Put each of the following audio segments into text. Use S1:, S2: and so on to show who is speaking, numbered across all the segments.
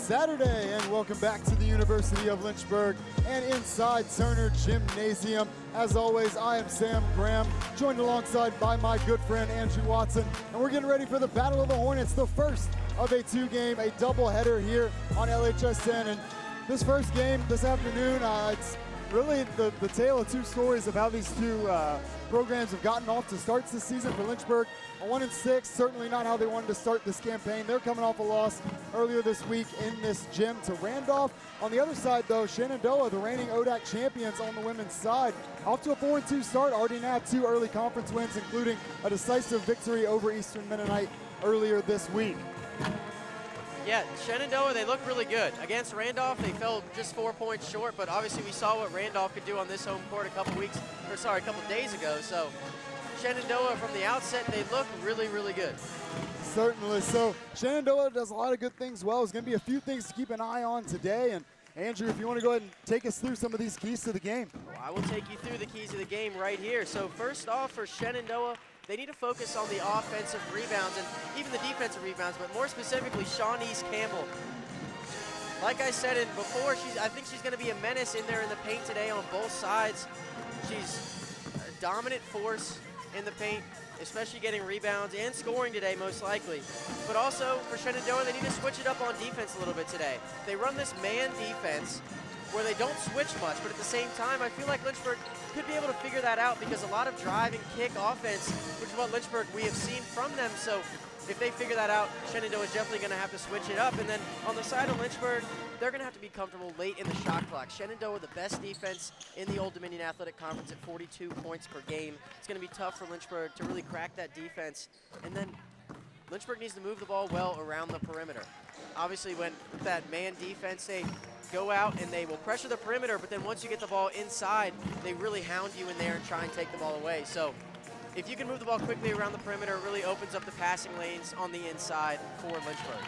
S1: Saturday, and welcome back to the University of Lynchburg and inside Turner Gymnasium. As always, I am Sam Graham, joined alongside by my good friend Andrew Watson, and we're getting ready for the Battle of the Hornets, the first of a two-game, a doubleheader here on LHSN. And this first game this afternoon, it's really the tale of two stories of how these two programs have gotten off to starts this season. For Lynchburg, a 1-6, certainly not how they wanted to start this campaign. They're coming off a loss earlier this week in this gym to Randolph. On the other side, though, Shenandoah, the reigning ODAC champions on the women's side, off to a 4-2 start, already now 2 early conference wins, including a decisive victory over Eastern Mennonite earlier this week.
S2: Yeah, Shenandoah, they look really good. Against Randolph, they fell just 4 points short, but obviously we saw what Randolph could do on this home court a couple days ago. So Shenandoah, from the outset, they look really, really good.
S1: Certainly. So Shenandoah does a lot of good things well. There's going to be a few things to keep an eye on today. And Andrew, if you want to go ahead and take us through some of these keys to the game.
S2: Well, I will take you through the keys to the game right here. So first off, for Shenandoah, they need to focus on the offensive rebounds and even the defensive rebounds, but more specifically, Shawnee's Campbell. Like I said before, I think she's going to be a menace in there in the paint today on both sides. She's a dominant force in the paint, especially getting rebounds and scoring today, most likely. But also, for Shenandoah, they need to switch it up on defense a little bit today. They run this man defense where they don't switch much, but at the same time, I feel like Lynchburg could be able to figure that out because a lot of drive and kick offense, which is what Lynchburg we have seen from them. So if they figure that out, Shenandoah is definitely going to have to switch it up. And then on the side of Lynchburg, they're going to have to be comfortable late in the shot clock. Shenandoah, the best defense in the Old Dominion Athletic Conference at 42 points per game. It's going to be tough for Lynchburg to really crack that defense. And then Lynchburg needs to move the ball well around the perimeter. Obviously, when that man defense, they go out and they will pressure the perimeter, but then once you get the ball inside, they really hound you in there and try and take the ball away. So if you can move the ball quickly around the perimeter, it really opens up the passing lanes on the inside for Lynchburg.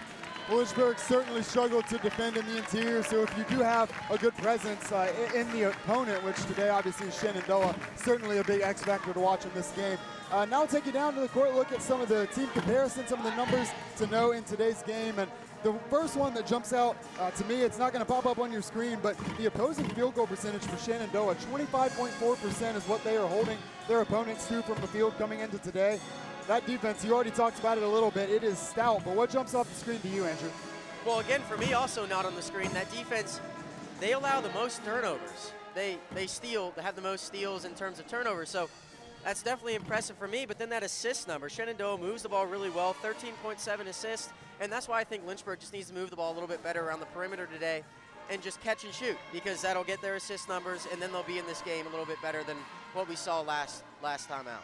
S1: Well, Lynchburg certainly struggled to defend in the interior, so if you do have a good presence in the opponent, which today obviously is Shenandoah, certainly a big X factor to watch in this game. Now I'll take you down to the court, look at some of the team comparisons, some of the numbers to know in today's game. And the first one that jumps out to me, it's not going to pop up on your screen, but the opposing field goal percentage for Shenandoah, 25.4% is what they are holding their opponents to from the field coming into today. That defense, you already talked about it a little bit, it is stout, but what jumps off the screen to you, Andrew?
S2: Well, again, for me, also not on the screen, that defense, they allow the most turnovers. They have the most steals in terms of turnovers, so that's definitely impressive for me. But then that assist number, Shenandoah moves the ball really well, 13.7 assists, and that's why I think Lynchburg just needs to move the ball a little bit better around the perimeter today and just catch and shoot, because that'll get their assist numbers, and then they'll be in this game a little bit better than what we saw last time out.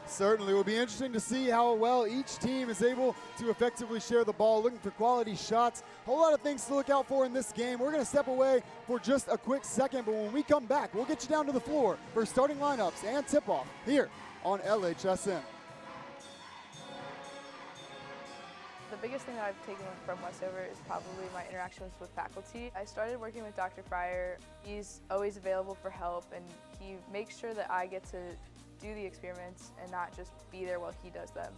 S1: Certainly will be interesting to see how well each team is able to effectively share the ball, looking for quality shots. A whole lot of things to look out for in this game. We're going to step away for just a quick second, but when we come back, we'll get you down to the floor for starting lineups and tip-off here on LHSN.
S3: The biggest thing that I've taken from Westover is probably my interactions with faculty. I started working with Dr. Fryer. He's always available for help, and he makes sure that I get to do the experiments and not just be there while he does them.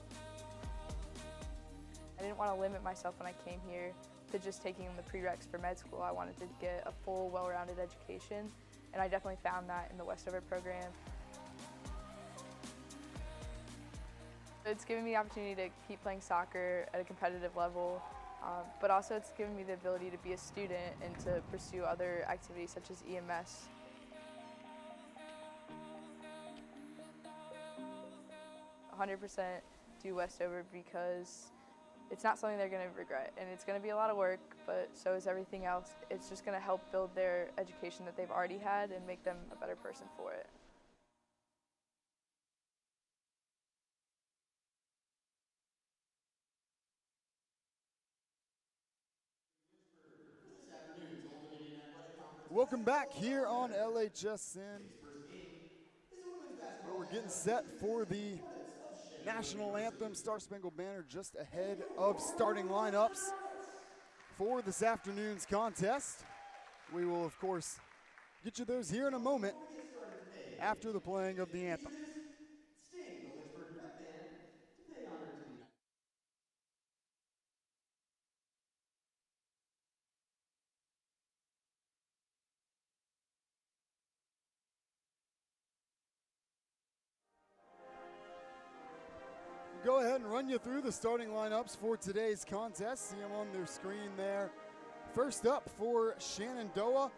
S3: I didn't want to limit myself when I came here to just taking the prereqs for med school. I wanted to get a full, well-rounded education, and I definitely found that in the Westover program. It's given me the opportunity to keep playing soccer at a competitive level, but also it's given me the ability to be a student and to pursue other activities such as EMS. 100% do Westover because it's not something they're going to regret, and it's going to be a lot of work, but so is everything else. It's just going to help build their education that they've already had and make them a better person for it.
S1: Welcome back here on LHSN, where we're getting set for the National Anthem, Star Spangled Banner, just ahead of starting lineups for this afternoon's contest. We will, of course, get you those here in a moment after the playing of the anthem. and run you through the starting lineups for today's contest. See them on their screen there. First up for Shenandoah,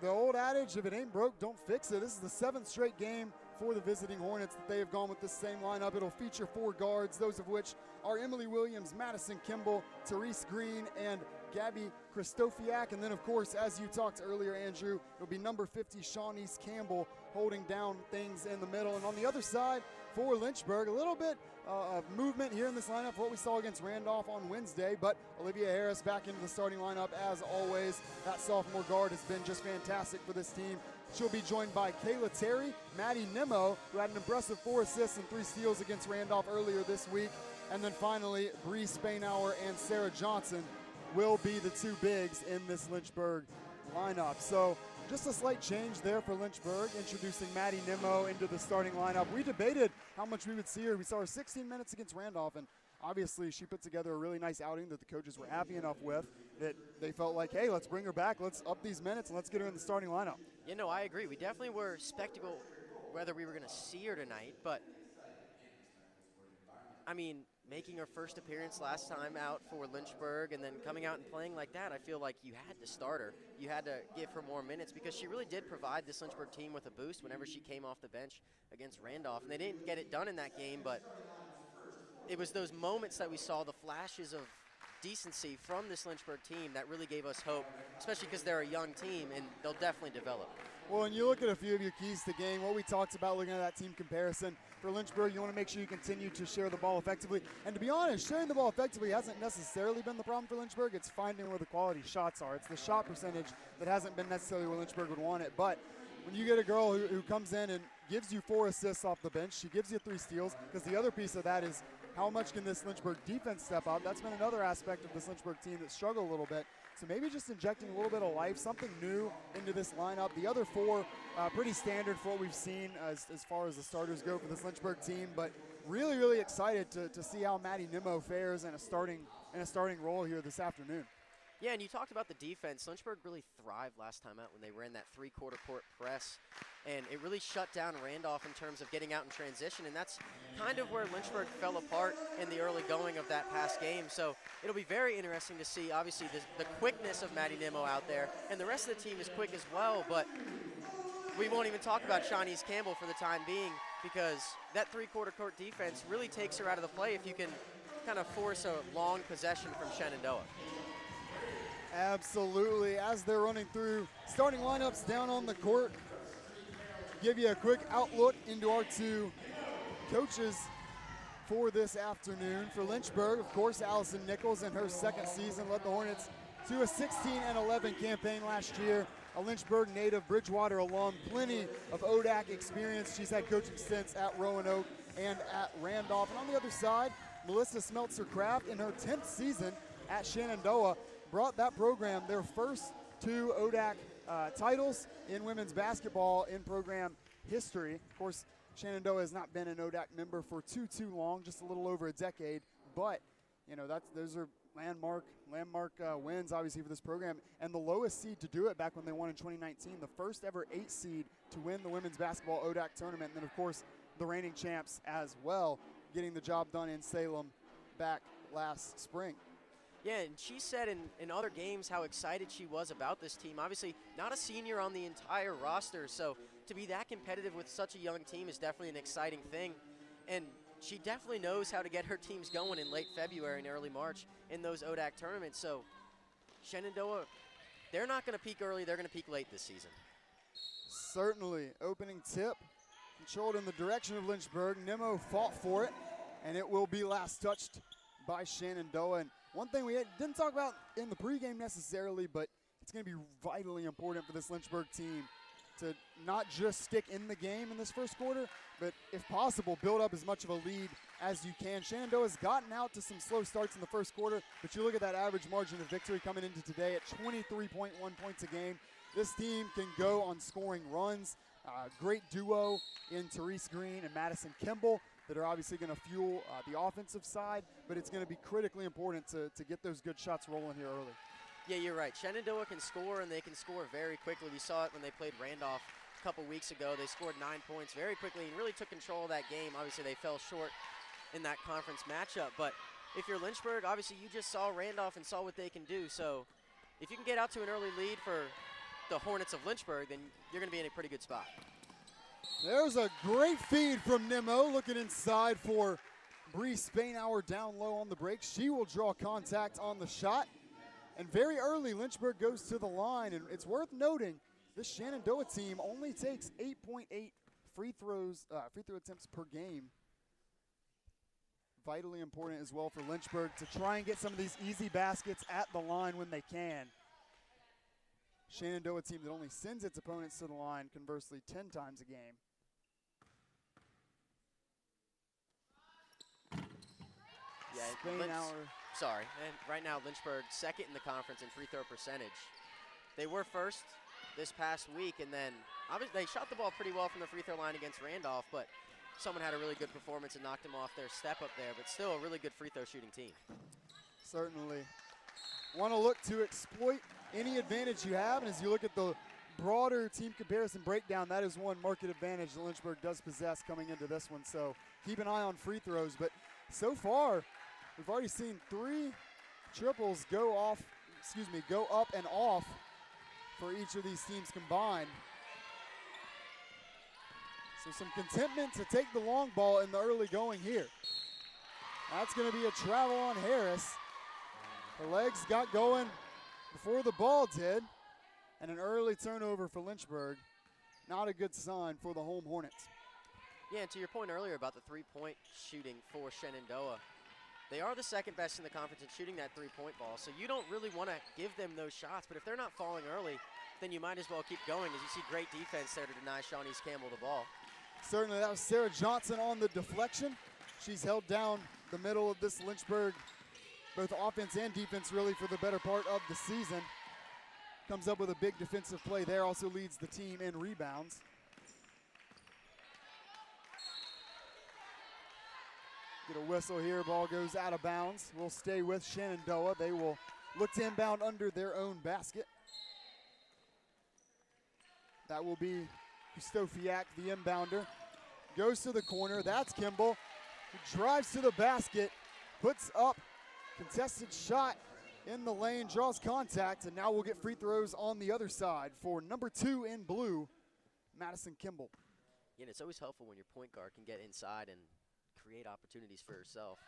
S1: the old adage, if it ain't broke, don't fix it. This is the 7th straight game for the visiting Hornets that they have gone with the same lineup. It'll feature 4 guards, those of which are Emily Williams, Madison Kimball, Therese Green, and Gabby Kristofiak. And then, of course, as you talked earlier, Andrew, it'll be number 50, Shawnese Campbell, holding down things in the middle. And on the other side for Lynchburg, a little bit of movement here in this lineup for what we saw against Randolph on Wednesday, but Olivia Harris back into the starting lineup as always. That sophomore guard has been just fantastic for this team. She'll be joined by Kayla Terry, Maddie Nimmo, who had an impressive 4 assists and 3 steals against Randolph earlier this week. And then finally, Bree Spainauer and Sarah Johnson will be the 2 bigs in this Lynchburg lineup. So just a slight change there for Lynchburg, introducing Maddie Nimmo into the starting lineup. We debated how much we would see her. We saw her 16 minutes against Randolph, and obviously she put together a really nice outing that the coaches were happy enough with, that they felt like, hey, let's bring her back, let's up these minutes, and let's get her in the starting lineup.
S2: You know, I agree. We definitely were skeptical whether we were going to see her tonight, but, I mean, making her first appearance last time out for Lynchburg and then coming out and playing like that, I feel like you had to start her. You had to give her more minutes because she really did provide this Lynchburg team with a boost whenever she came off the bench against Randolph. And they didn't get it done in that game, but it was those moments that we saw, the flashes of decency from this Lynchburg team that really gave us hope, especially because they're a young team and they'll definitely develop.
S1: Well, and you look at a few of your keys to game, what we talked about looking at that team comparison. For Lynchburg, you want to make sure you continue to share the ball effectively. And to be honest, sharing the ball effectively hasn't necessarily been the problem for Lynchburg. It's finding where the quality shots are. It's the shot percentage that hasn't been necessarily where Lynchburg would want it. But when you get a girl who comes in and gives you 4 assists off the bench, she gives you 3 steals, because the other piece of that is how much can this Lynchburg defense step up? That's been another aspect of this Lynchburg team that struggled a little bit. So maybe just injecting a little bit of life, something new into this lineup. The other 4, pretty standard for what we've seen as far as the starters go for this Lynchburg team. But really, really excited to see how Maddie Nimmo fares in a starting role here this afternoon.
S2: Yeah, and you talked about the defense. Lynchburg really thrived last time out when they ran that 3-quarter court press, and it really shut down Randolph in terms of getting out in transition, and that's kind of where Lynchburg fell apart in the early going of that past game. So it'll be very interesting to see, obviously, the quickness of Maddie Nimmo out there, and the rest of the team is quick as well, but we won't even talk about Shawnese Campbell for the time being, because that 3-quarter court defense really takes her out of the play if you can kind of force a long possession from Shenandoah.
S1: Absolutely. As they're running through starting lineups down on the court, give you a quick outlook into our 2 coaches for this afternoon. For Lynchburg, of course, Allison Nichols in her 2nd season led the Hornets to a 16-11 campaign last year. A Lynchburg native, Bridgewater alum, plenty of ODAC experience. She's had coaching stints at Roanoke and at Randolph. And on the other side, Melissa Smeltzer-Kraft in her 10th season at Shenandoah brought that program their first 2 ODAC titles in women's basketball in program history. Of course, Shenandoah has not been an ODAC member for too long, just a little over a decade. But you know, those are landmark wins, obviously, for this program. And the lowest seed to do it back when they won in 2019, the first ever 8 seed to win the women's basketball ODAC tournament. And then, of course, the reigning champs as well, getting the job done in Salem back last spring.
S2: Yeah, and she said in other games how excited she was about this team. Obviously, not a senior on the entire roster, so to be that competitive with such a young team is definitely an exciting thing. And she definitely knows how to get her teams going in late February and early March in those ODAC tournaments. So Shenandoah, they're not going to peak early, they're going to peak late this season.
S1: Certainly. Opening tip, controlled in the direction of Lynchburg. Nimmo fought for it, and it will be last touched by Shenandoah. And one thing we didn't talk about in the pregame necessarily, but it's going to be vitally important for this Lynchburg team to not just stick in the game in this first quarter, but if possible, build up as much of a lead as you can. Shenandoah's gotten out to some slow starts in the first quarter, but you look at that average margin of victory coming into today at 23.1 points a game. This team can go on scoring runs. Great duo in Therese Green and Madison Kimball that are obviously going to fuel the offensive side, but it's going to be critically important to get those good shots rolling here early.
S2: Yeah, you're right. Shenandoah can score, and they can score very quickly. We saw it when they played Randolph a couple weeks ago. They scored 9 points very quickly and really took control of that game. Obviously, they fell short in that conference matchup. But if you're Lynchburg, obviously you just saw Randolph and saw what they can do. So if you can get out to an early lead for the Hornets of Lynchburg, then you're going to be in a pretty good spot.
S1: There's a great feed from Nimmo, looking inside for Bree Spainhour down low on the break. She will draw contact on the shot. And very early, Lynchburg goes to the line. And it's worth noting, this Shenandoah team only takes 8.8 free throw attempts per game. Vitally important as well for Lynchburg to try and get some of these easy baskets at the line when they can. Shenandoah team that only sends its opponents to the line, conversely, 10 times a game.
S2: Yeah, and right now Lynchburg second in the conference in free throw percentage. They were first this past week, and then obviously they shot the ball pretty well from the free throw line against Randolph, but someone had a really good performance and knocked them off their step up there, but still a really good free throw shooting team.
S1: Certainly. Want to look to exploit any advantage you have, and as you look at the broader team comparison breakdown, that is one market advantage that Lynchburg does possess coming into this one, so keep an eye on free throws. But so far, we've already seen 3 triples go up and off for each of these teams combined. So some contentment to take the long ball in the early going here. That's going to be a travel on Harris. Her legs got going before the ball did, and an early turnover for Lynchburg. Not a good sign for the home Hornets.
S2: Yeah, and to your point earlier about the three-point shooting for Shenandoah, they are the second best in the conference in shooting that three-point ball, so you don't really want to give them those shots, but if they're not falling early, then you might as well keep going, as you see great defense there to deny Shawnee's Campbell the ball.
S1: Certainly, that was Sarah Johnson on the deflection. She's held down the middle of this Lynchburg, both offense and defense, really, for the better part of the season. Comes up with a big defensive play there, also leads the team in rebounds. Get a whistle here, ball goes out of bounds. We'll stay with Shenandoah. They will look to inbound under their own basket. That will be Stofiak, the inbounder. Goes to the corner, that's Kimball, who drives to the basket, puts up contested shot in the lane, draws contact, and now we'll get free throws on the other side for number 2 in blue, Madison Kimball.
S2: Yeah, and it's always helpful when your point guard can get inside and create opportunities for herself,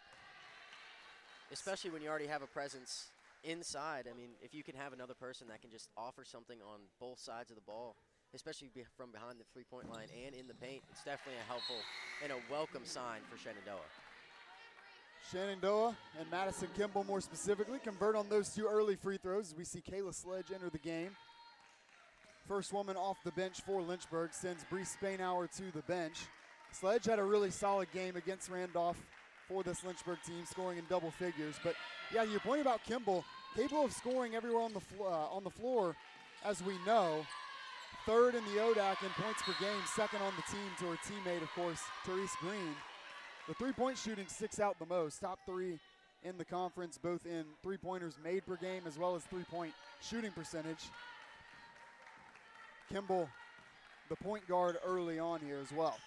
S2: especially when you already have a presence inside. I mean, if you can have another person that can just offer something on both sides of the ball, especially from behind the three-point line and in the paint, it's definitely a helpful and a welcome sign for Shenandoah.
S1: Shenandoah and Madison Kimball more specifically convert on those 2 early free throws as we see Kayla Sledge enter the game. First woman off the bench for Lynchburg sends Bree Spainhour to the bench. Sledge had a really solid game against Randolph for this Lynchburg team, scoring in double figures. But yeah, your point about Kimball, capable of scoring everywhere on the floor, as we know. 3rd in the ODAC in points per game, 2nd on the team to her teammate, of course, Therese Green. The three-point shooting sticks out the most, top 3 in the conference, both in three-pointers made per game as well as three-point shooting percentage. Kimball, the point guard early on here as well.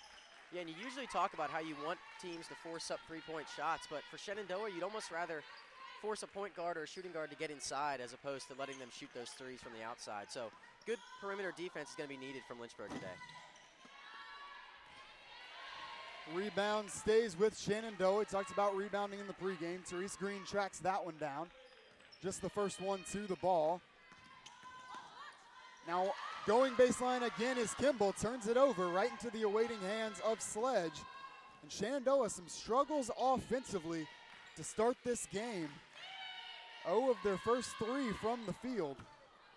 S2: Yeah, and you usually talk about how you want teams to force up three-point shots, but for Shenandoah, you'd almost rather force a point guard or a shooting guard to get inside as opposed to letting them shoot those threes from the outside. So good perimeter defense is going to be needed from Lynchburg today.
S1: Rebound stays with Shenandoah. We talked about rebounding in the pregame. Therese Green tracks that one down. Just the first one to the ball. Now going baseline again is Kimball. Turns it over right into the awaiting hands of Sledge. And Shenandoah some struggles offensively to start this game. 0 of their first 3 from the field.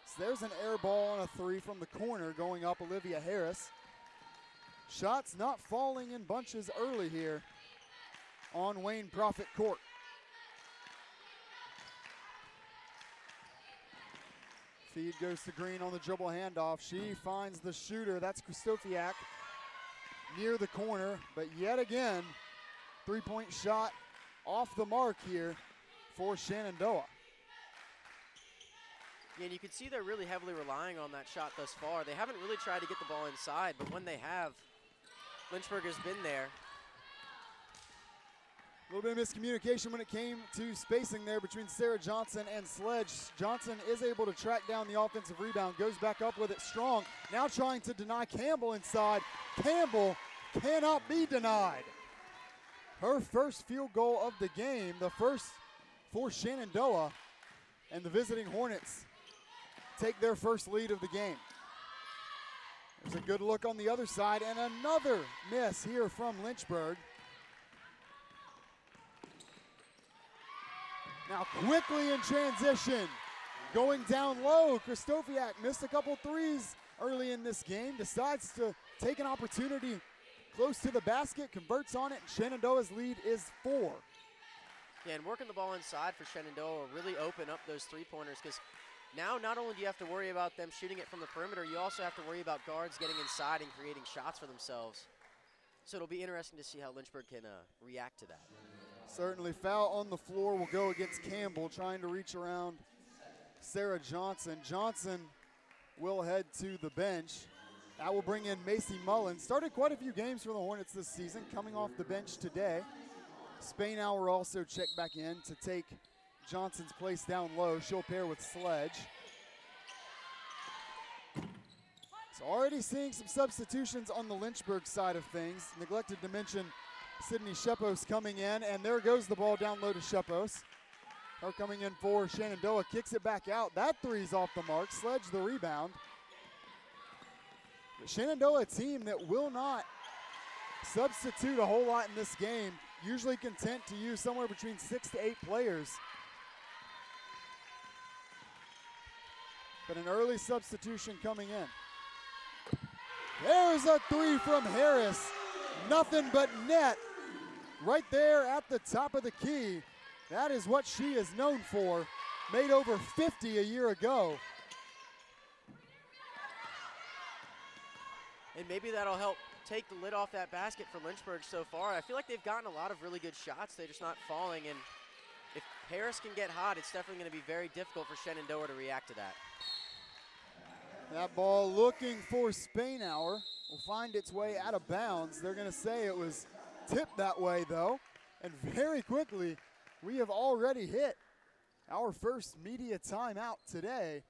S1: So there's an air ball on a 3 from the corner going up Olivia Harris. Shots not falling in bunches early here on Wayne Prophet Court. Feed goes to Green on the dribble handoff. She finds the shooter, that's Kristofiak, near the corner, but yet again, 3-point shot off the mark here for Shenandoah.
S2: Yeah, and you can see they're really heavily relying on that shot thus far. They haven't really tried to get the ball inside, but when they have, Lynchburg has been there.
S1: A little bit of miscommunication when it came to spacing there between Sarah Johnson and Sledge. Johnson is able to track down the offensive rebound, goes back up with it strong. Now trying to deny Campbell inside. Campbell cannot be denied. Her first field goal of the game, the first for Shenandoah, and the visiting Hornets take their first lead of the game. There's a good look on the other side, and another miss here from Lynchburg. Now quickly in transition, going down low. Kristofiak missed a couple threes early in this game, decides to take an opportunity close to the basket, converts on it, and Shenandoah's lead is 4.
S2: Yeah, and working the ball inside for Shenandoah will really open up those three-pointers, because now not only do you have to worry about them shooting it from the perimeter, you also have to worry about guards getting inside and creating shots for themselves. So it'll be interesting to see how Lynchburg can react to that.
S1: Certainly, foul on the floor will go against Campbell, trying to reach around Sarah Johnson. Johnson will head to the bench. That will bring in Macy Mullins. Started quite a few games for the Hornets this season, coming off the bench today. Spainhour also checked back in to take Johnson's place down low. She'll pair with Sledge. So already seeing some substitutions on the Lynchburg side of things. Neglected to mention Sydney Shepos coming in, and there goes the ball down low to Shepos. Her coming in for Shenandoah, kicks it back out. That three's off the mark. Sledge the rebound. The Shenandoah team that will not substitute a whole lot in this game, usually content to use somewhere between 6 to 8 players. But an early substitution coming in. There's a three from Harris. Nothing but net right there at the top of the key. That is what she is known for. Made over 50 a year ago.
S2: And maybe that'll help take the lid off that basket for Lynchburg so far. I feel like they've gotten a lot of really good shots. They're just not falling. And if Harris can get hot, it's definitely going to be very difficult for Shenandoah to react to that.
S1: That ball looking for Spainhour will find its way out of bounds. They're going to say it was tipped that way, though. And very quickly, we have already hit our first media timeout today.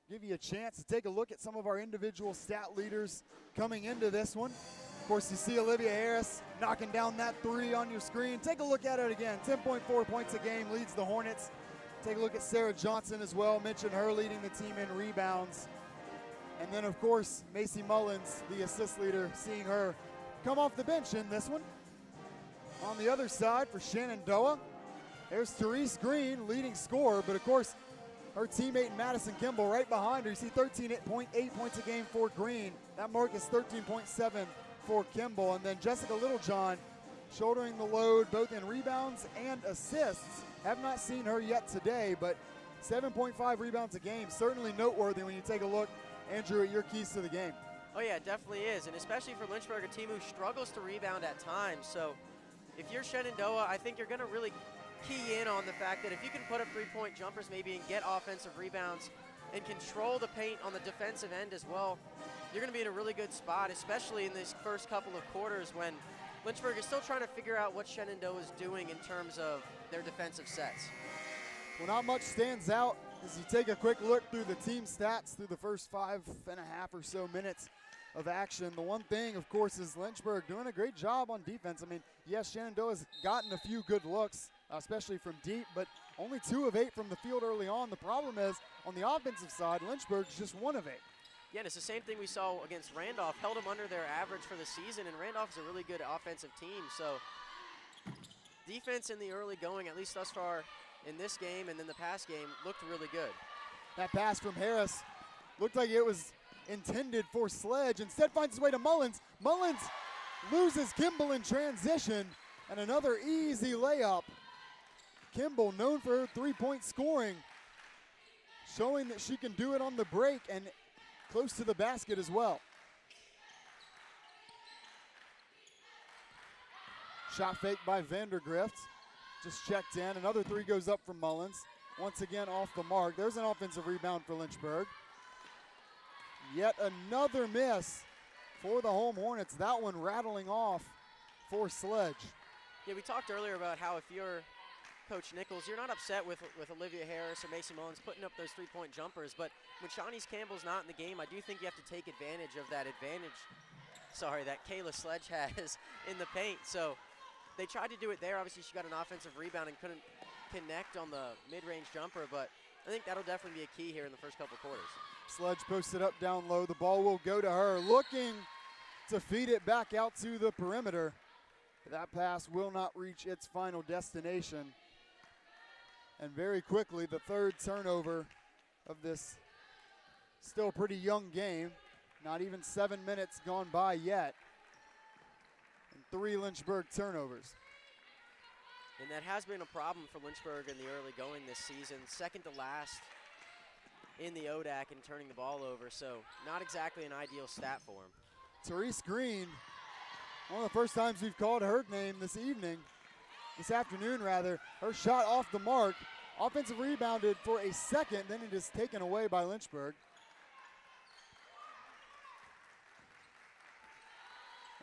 S1: Give you a chance to take a look at some of our individual stat leaders coming into this one. Of course, you see Olivia Harris knocking down that three on your screen. Take a look at it again. 10.4 points a game, leads the Hornets. Take a look at Sarah Johnson as well. Mentioned her leading the team in rebounds. And then, of course, Macy Mullins, the assist leader, seeing her come off the bench in this one. On the other side for Shenandoah, there's Therese Green, leading scorer, but of course, her teammate Madison Kimball right behind her. You see 13.8 points a game for Green. That mark is 13.7 for Kimball. And then Jessica Littlejohn shouldering the load both in rebounds and assists. Have not seen her yet today, but 7.5 rebounds a game. Certainly noteworthy when you take a look, Andrew, at your keys to the game.
S2: Oh yeah, it definitely is. And especially for Lynchburg, a team who struggles to rebound at times. So if you're Shenandoah, I think you're going to really key in on the fact that if you can put up three-point jumpers maybe and get offensive rebounds and control the paint on the defensive end as well, you're going to be in a really good spot, especially in these first couple of quarters when Lynchburg is still trying to figure out what Shenandoah is doing in terms of their defensive sets.
S1: Well, not much stands out as you take a quick look through the team stats through the first 5.5 or so minutes of action. The one thing, of course, is Lynchburg doing a great job on defense. I mean, yes, Shenandoah's gotten a few good looks, especially from deep, but only 2 of 8 from the field early on. The problem is, on the offensive side, Lynchburg's just 1 of 8.
S2: Yeah, and it's the same thing we saw against Randolph. Held them under their average for the season, and Randolph is a really good offensive team. So defense in the early going, at least thus far in this game and then the past game, looked really good.
S1: That pass from Harris looked like it was intended for Sledge. Instead finds his way to Mullins. Mullins loses Kimball in transition, and another easy layup. Kimball, known for her three-point scoring, showing that she can do it on the break and close to the basket as well. Shot fake by Vandergrift. Just checked in. Another three goes up from Mullins. Once again off the mark. There's an offensive rebound for Lynchburg. Yet another miss for the home Hornets. That one rattling off for Sledge.
S2: Yeah, we talked earlier about how if you're Coach Nichols, you're not upset with Olivia Harris or Mason Mullins putting up those three-point jumpers, but when Shawnee's Campbell's not in the game, I do think you have to take advantage of that that Kayla Sledge has in the paint. So they tried to do it there. Obviously, she got an offensive rebound and couldn't connect on the mid-range jumper, but I think that'll definitely be a key here in the first couple quarters.
S1: Sledge posted up down low. The ball will go to her, looking to feed it back out to the perimeter. That pass will not reach its final destination. And very quickly, the third turnover of this still pretty young game. Not even 7 minutes gone by yet. And 3 Lynchburg turnovers.
S2: And that has been a problem for Lynchburg in the early going this season. Second to last in the ODAC in turning the ball over, so not exactly an ideal stat for him.
S1: Therese Green, one of the first times we've called her name this afternoon. Her shot off the mark. Offensive rebounded for a second, then it is taken away by Lynchburg.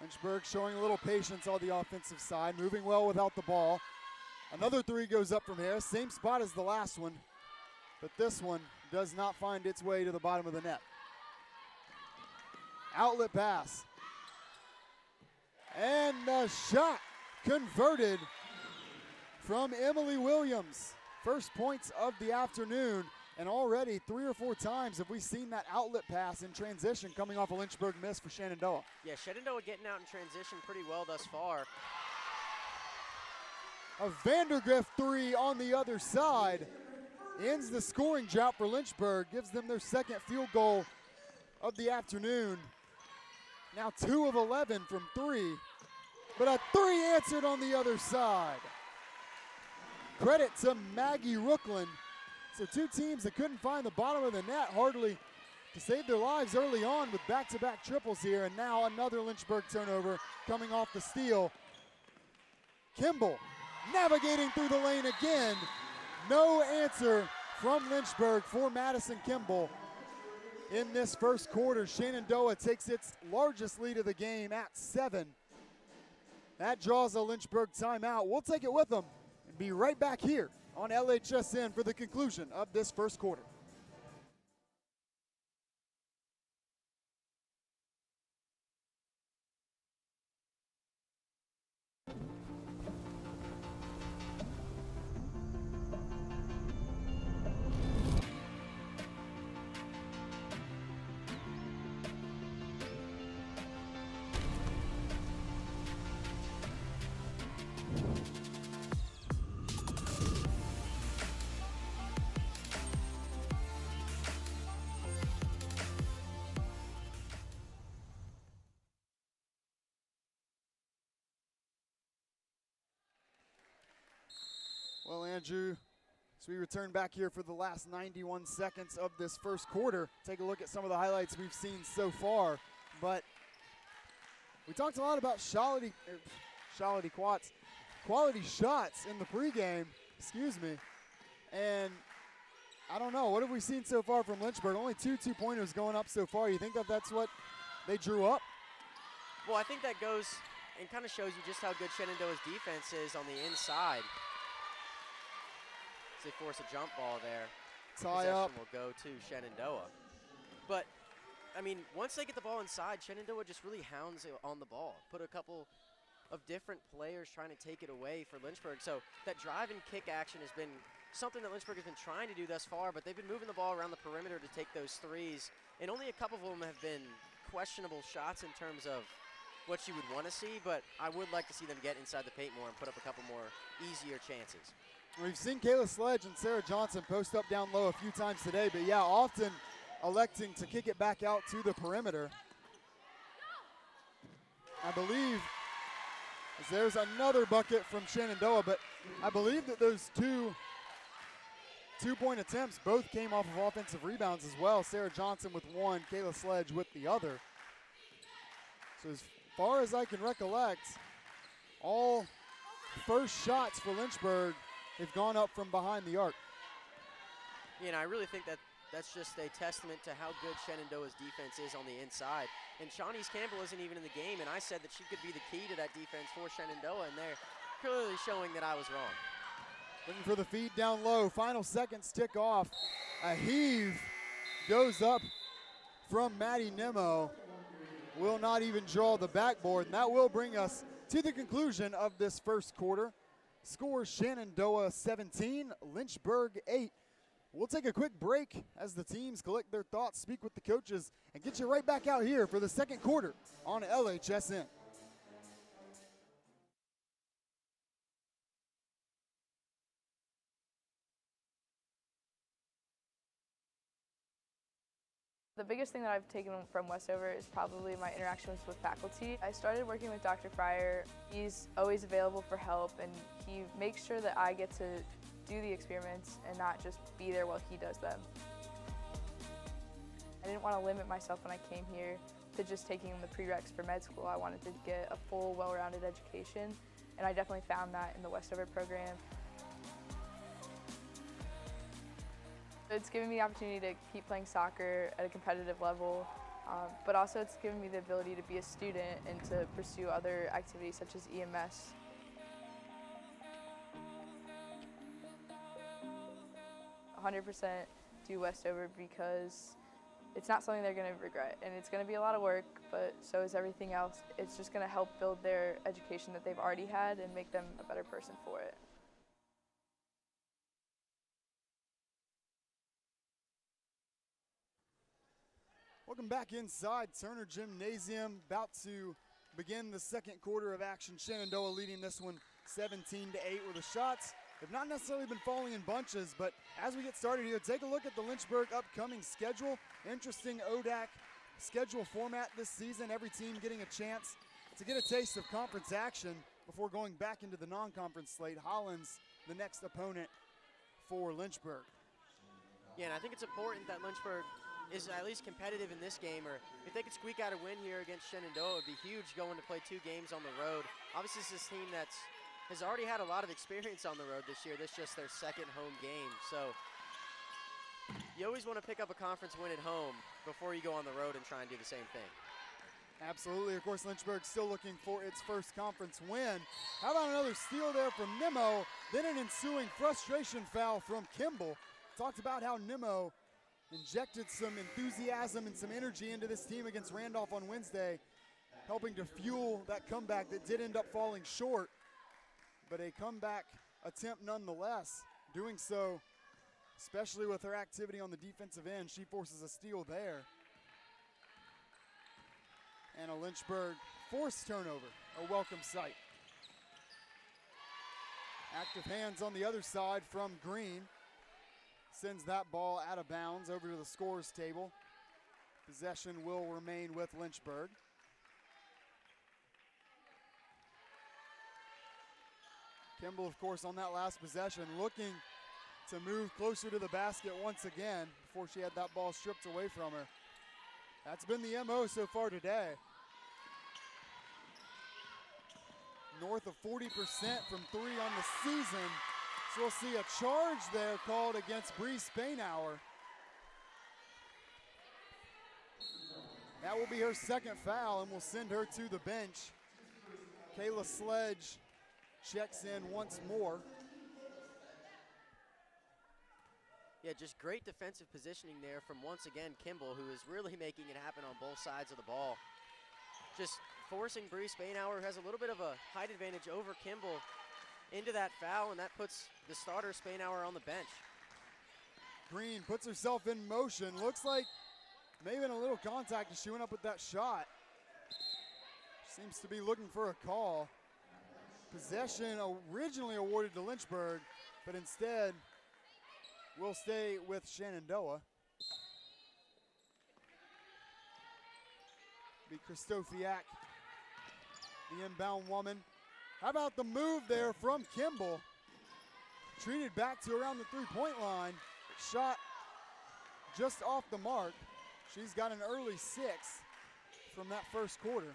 S1: Lynchburg showing a little patience on the offensive side, moving well without the ball. Another three goes up from here, same spot as the last one, but this one does not find its way to the bottom of the net. Outlet pass. And the shot converted from Emily Williams. First points of the afternoon, and already 3 or 4 times have we seen that outlet pass in transition coming off a Lynchburg miss for Shenandoah.
S2: Yeah, Shenandoah getting out in transition pretty well thus far.
S1: A Vandergrift three on the other side ends the scoring drought for Lynchburg, gives them their second field goal of the afternoon. Now 2 of 11 from 3, but a 3 answered on the other side. Credit to Maggie Rooklyn. So 2 teams that couldn't find the bottom of the net hardly to save their lives early on with back-to-back triples here, and now another Lynchburg turnover coming off the steal. Kimball navigating through the lane again. No answer from Lynchburg for Madison Kimball. In this first quarter, Shenandoah takes its largest lead of the game at 7. That draws a Lynchburg timeout. We'll take it with them and be right back here on LHSN for the conclusion of this first quarter. Well, Andrew, as we return back here for the last 91 seconds of this first quarter, take a look at some of the highlights we've seen so far. But we talked a lot about quality shots in the pregame, and I don't know, what have we seen so far from Lynchburg? Only 2 two-pointers going up so far. You think that that's what they drew up?
S2: Well, I think that goes and kind of shows you just how good Shenandoah's defense is on the inside. They force a jump ball there.
S1: Tie up.
S2: Will go to Shenandoah. But, I mean, once they get the ball inside, Shenandoah just really hounds it on the ball. Put a couple of different players trying to take it away for Lynchburg. So that drive and kick action has been something that Lynchburg has been trying to do thus far, but they've been moving the ball around the perimeter to take those threes, and only a couple of them have been questionable shots in terms of what you would want to see, but I would like to see them get inside the paint more and put up a couple more easier chances.
S1: We've seen Kayla Sledge and Sarah Johnson post up down low a few times today, but yeah, often electing to kick it back out to the perimeter. I believe there's another bucket from Shenandoah, but I believe that those two-point attempts both came off of offensive rebounds as well. Sarah Johnson with one, Kayla Sledge with the other. So as far as I can recollect, all first shots for Lynchburg have gone up from behind the arc.
S2: Yeah, and I really think that that's just a testament to how good Shenandoah's defense is on the inside. And Shawnee's Campbell isn't even in the game, and I said that she could be the key to that defense for Shenandoah, and there clearly showing that I was wrong.
S1: Looking for the feed down low. Final seconds tick off. A heave goes up from Maddie Nimmo. Will not even draw the backboard, and that will bring us to the conclusion of this first quarter. Score Shenandoah 17, Lynchburg 8. We'll take a quick break as the teams collect their thoughts, speak with the coaches, and get you right back out here for the second quarter on LHSN.
S3: The biggest thing that I've taken from Westover is probably my interactions with faculty. I started working with Dr. Fryer. He's always available for help, and he makes sure that I get to do the experiments and not just be there while he does them. I didn't want to limit myself when I came here to just taking the prereqs for med school. I wanted to get a full, well-rounded education, and I definitely found that in the Westover program. It's given me the opportunity to keep playing soccer at a competitive level, but also it's given me the ability to be a student and to pursue other activities such as EMS. "100% do Westover because it's not something they're going to regret, and it's going to be a lot of work, but so is everything else. It's just going to help build their education that they've already had and make them a better person for it."
S1: Welcome back inside Turner Gymnasium. About to begin the second quarter of action. Shenandoah leading this one 17-8 with the shots have not necessarily been falling in bunches, but as we get started here, take a look at the Lynchburg upcoming schedule. Interesting ODAC schedule format this season. Every team getting a chance to get a taste of conference action before going back into the non-conference slate. Hollins, the next opponent for Lynchburg.
S2: Yeah, and I think it's important that Lynchburg is at least competitive in this game, or if they could squeak out a win here against Shenandoah, it would be huge going to play 2 games on the road. Obviously, this is a team that has already had a lot of experience on the road this year. This is just their second home game. So you always want to pick up a conference win at home before you go on the road and try and do the same thing.
S1: Absolutely. Of course, Lynchburg still looking for its first conference win. How about another steal there from Nimmo, then an ensuing frustration foul from Kimball. Talked about how Nimmo injected some enthusiasm and some energy into this team against Randolph on Wednesday, helping to fuel that comeback that did end up falling short, but a comeback attempt nonetheless. Doing so, especially with her activity on the defensive end, she forces a steal there. And a Lynchburg forced turnover, a welcome sight. Active hands on the other side from Green. Sends that ball out of bounds over to the scores table. Possession will remain with Lynchburg. Kimball, of course, on that last possession, looking to move closer to the basket once again before she had that ball stripped away from her. That's been the MO so far today. North of 40% from 3 on the season. So we'll see a charge there called against Bree Spainhour. That will be her second foul and will send her to the bench. Kayla Sledge checks in once more.
S2: Yeah, just great defensive positioning there from, once again, Kimball, who is really making it happen on both sides of the ball. Just forcing Bree Spainhour, who has a little bit of a height advantage over Kimball, into that foul, and that puts the starter Spainhour on the bench.
S1: Green puts herself in motion. Looks like maybe in a little contact as she went up with that shot. Seems to be looking for a call. Possession originally awarded to Lynchburg, but instead will stay with Shenandoah. Be Christofiak, the inbound woman. How about the move there from Kimball? Treated back to around the 3-point line. Shot just off the mark. She's got an early 6 from that first quarter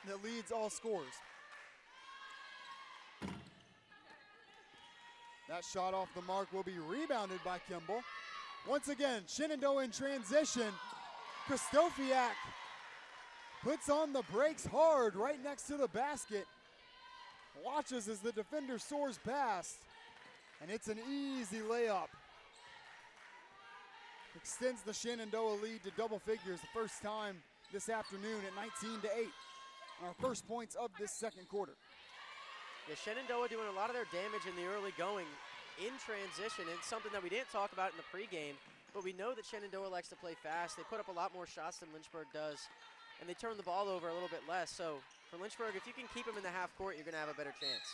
S1: that leads all scorers. That shot off the mark will be rebounded by Kimball. Once again, Shenandoah in transition. Christofiak puts on the brakes hard right next to the basket. watches as the defender soars past, and it's an easy layup. Extends the Shenandoah lead to double figures the first time this afternoon at 19-8. Our first points of this second quarter.
S2: Yeah, Shenandoah doing a lot of their damage in the early going in transition. It's something that we didn't talk about in the pregame, but we know that Shenandoah likes to play fast. They put up a lot more shots than Lynchburg does, and they turn the ball over a little bit less. So for Lynchburg, if you can keep them in the half court, you're going to have a better chance.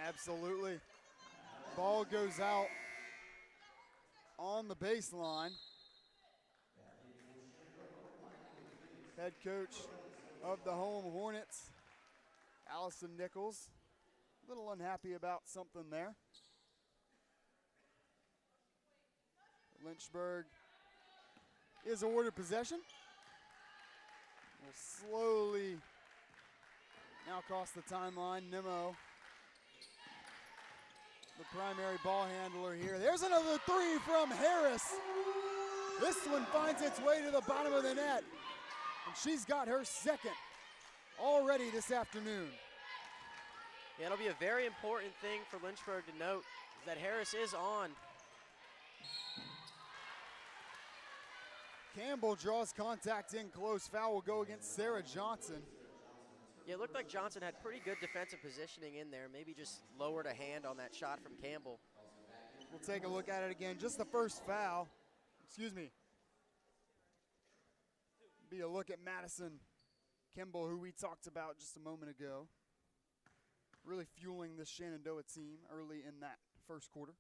S1: Absolutely. Ball goes out on the baseline. Head coach of the home Hornets, Allison Nichols, a little unhappy about something there. Lynchburg is awarded possession. Will slowly now cross the timeline. Nimmo, the primary ball handler here. There's another three from Harris. This one finds its way to the bottom of the net, and she's got her second already this afternoon.
S2: Yeah, it'll be a very important thing for Lynchburg to note is that Harris is on.
S1: Campbell draws contact in close. Foul will go against Sarah Johnson.
S2: Yeah, it looked like Johnson had pretty good defensive positioning in there. Maybe just lowered a hand on that shot from Campbell.
S1: We'll take a look at it again. Just the first foul. Excuse me. Be a look at Madison Kimball, who we talked about just a moment ago. Really fueling this Shenandoah team early in that first quarter.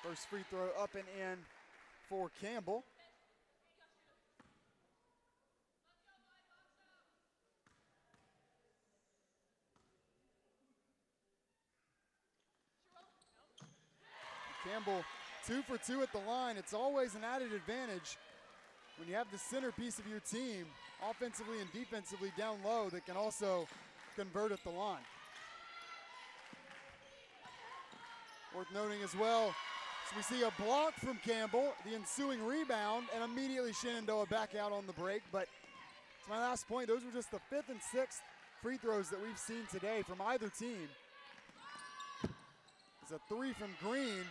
S1: First free throw up and in for Campbell. Campbell 2 for 2 at the line. It's always an added advantage when you have the centerpiece of your team offensively and defensively down low that can also convert at the line. Worth noting as well, so we see a block from Campbell, the ensuing rebound, and immediately Shenandoah back out on the break. But to my last point, those were just the 5th and 6th free throws that we've seen today from either team. It's a three from Green,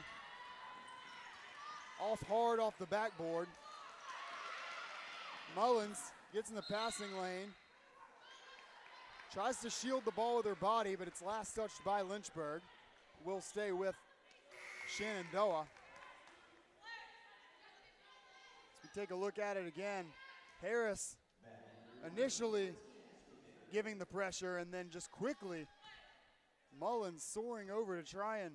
S1: off hard off the backboard. Mullins gets in the passing lane, tries to shield the ball with her body, but it's last touched by Lynchburg. Will stay with Shenandoah. As we take a look at it again, Harris initially giving the pressure, and then just quickly Mullins soaring over to try and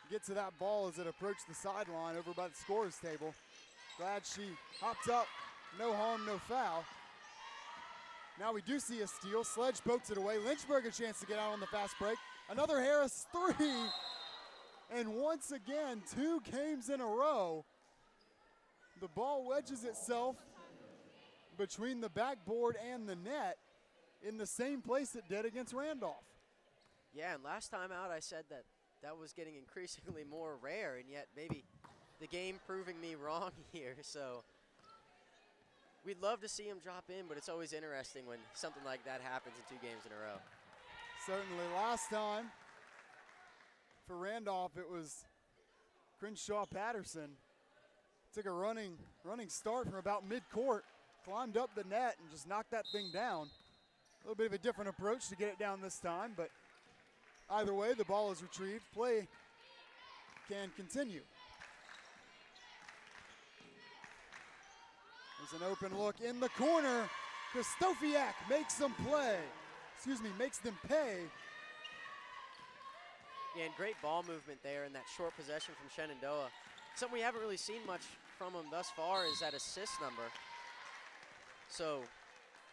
S1: get to that ball as it approached the sideline over by the scorer's table. Glad she hopped up, no harm, no foul. Now we do see a steal. Sledge pokes it away. Lynchburg a chance to get out on the fast break. Another Harris three. And once again, 2 games in a row, the ball wedges itself between the backboard and the net in the same place it did against Randolph.
S2: Yeah, and last time out I said that that was getting increasingly more rare, and yet maybe the game proving me wrong here. So we'd love to see him drop in, but it's always interesting when something like that happens in 2 games in a row.
S1: Certainly. Last time for Randolph, it was Crenshaw Patterson. Took a running start from about mid-court, climbed up the net and just knocked that thing down. A little bit of a different approach to get it down this time, but either way, the ball is retrieved. Play can continue. There's an open look in the corner. Kristofiak makes them play. Makes them pay.
S2: Yeah, and great ball movement there in that short possession from Shenandoah. Something we haven't really seen much from him thus far is that assist number. So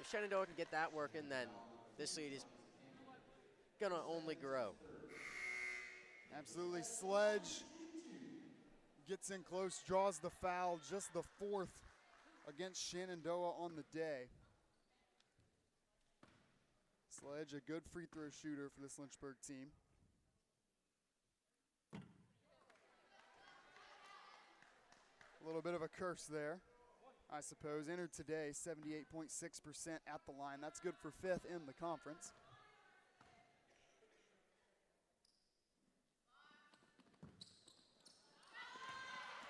S2: if Shenandoah can get that working, then this lead is gonna only grow.
S1: Absolutely. Sledge gets in close, draws the foul, just the 4th against Shenandoah on the day. Sledge, a good free throw shooter for this Lynchburg team. A little bit of a curse there. I suppose. Entered today 78.6% at the line. That's good for 5th in the conference.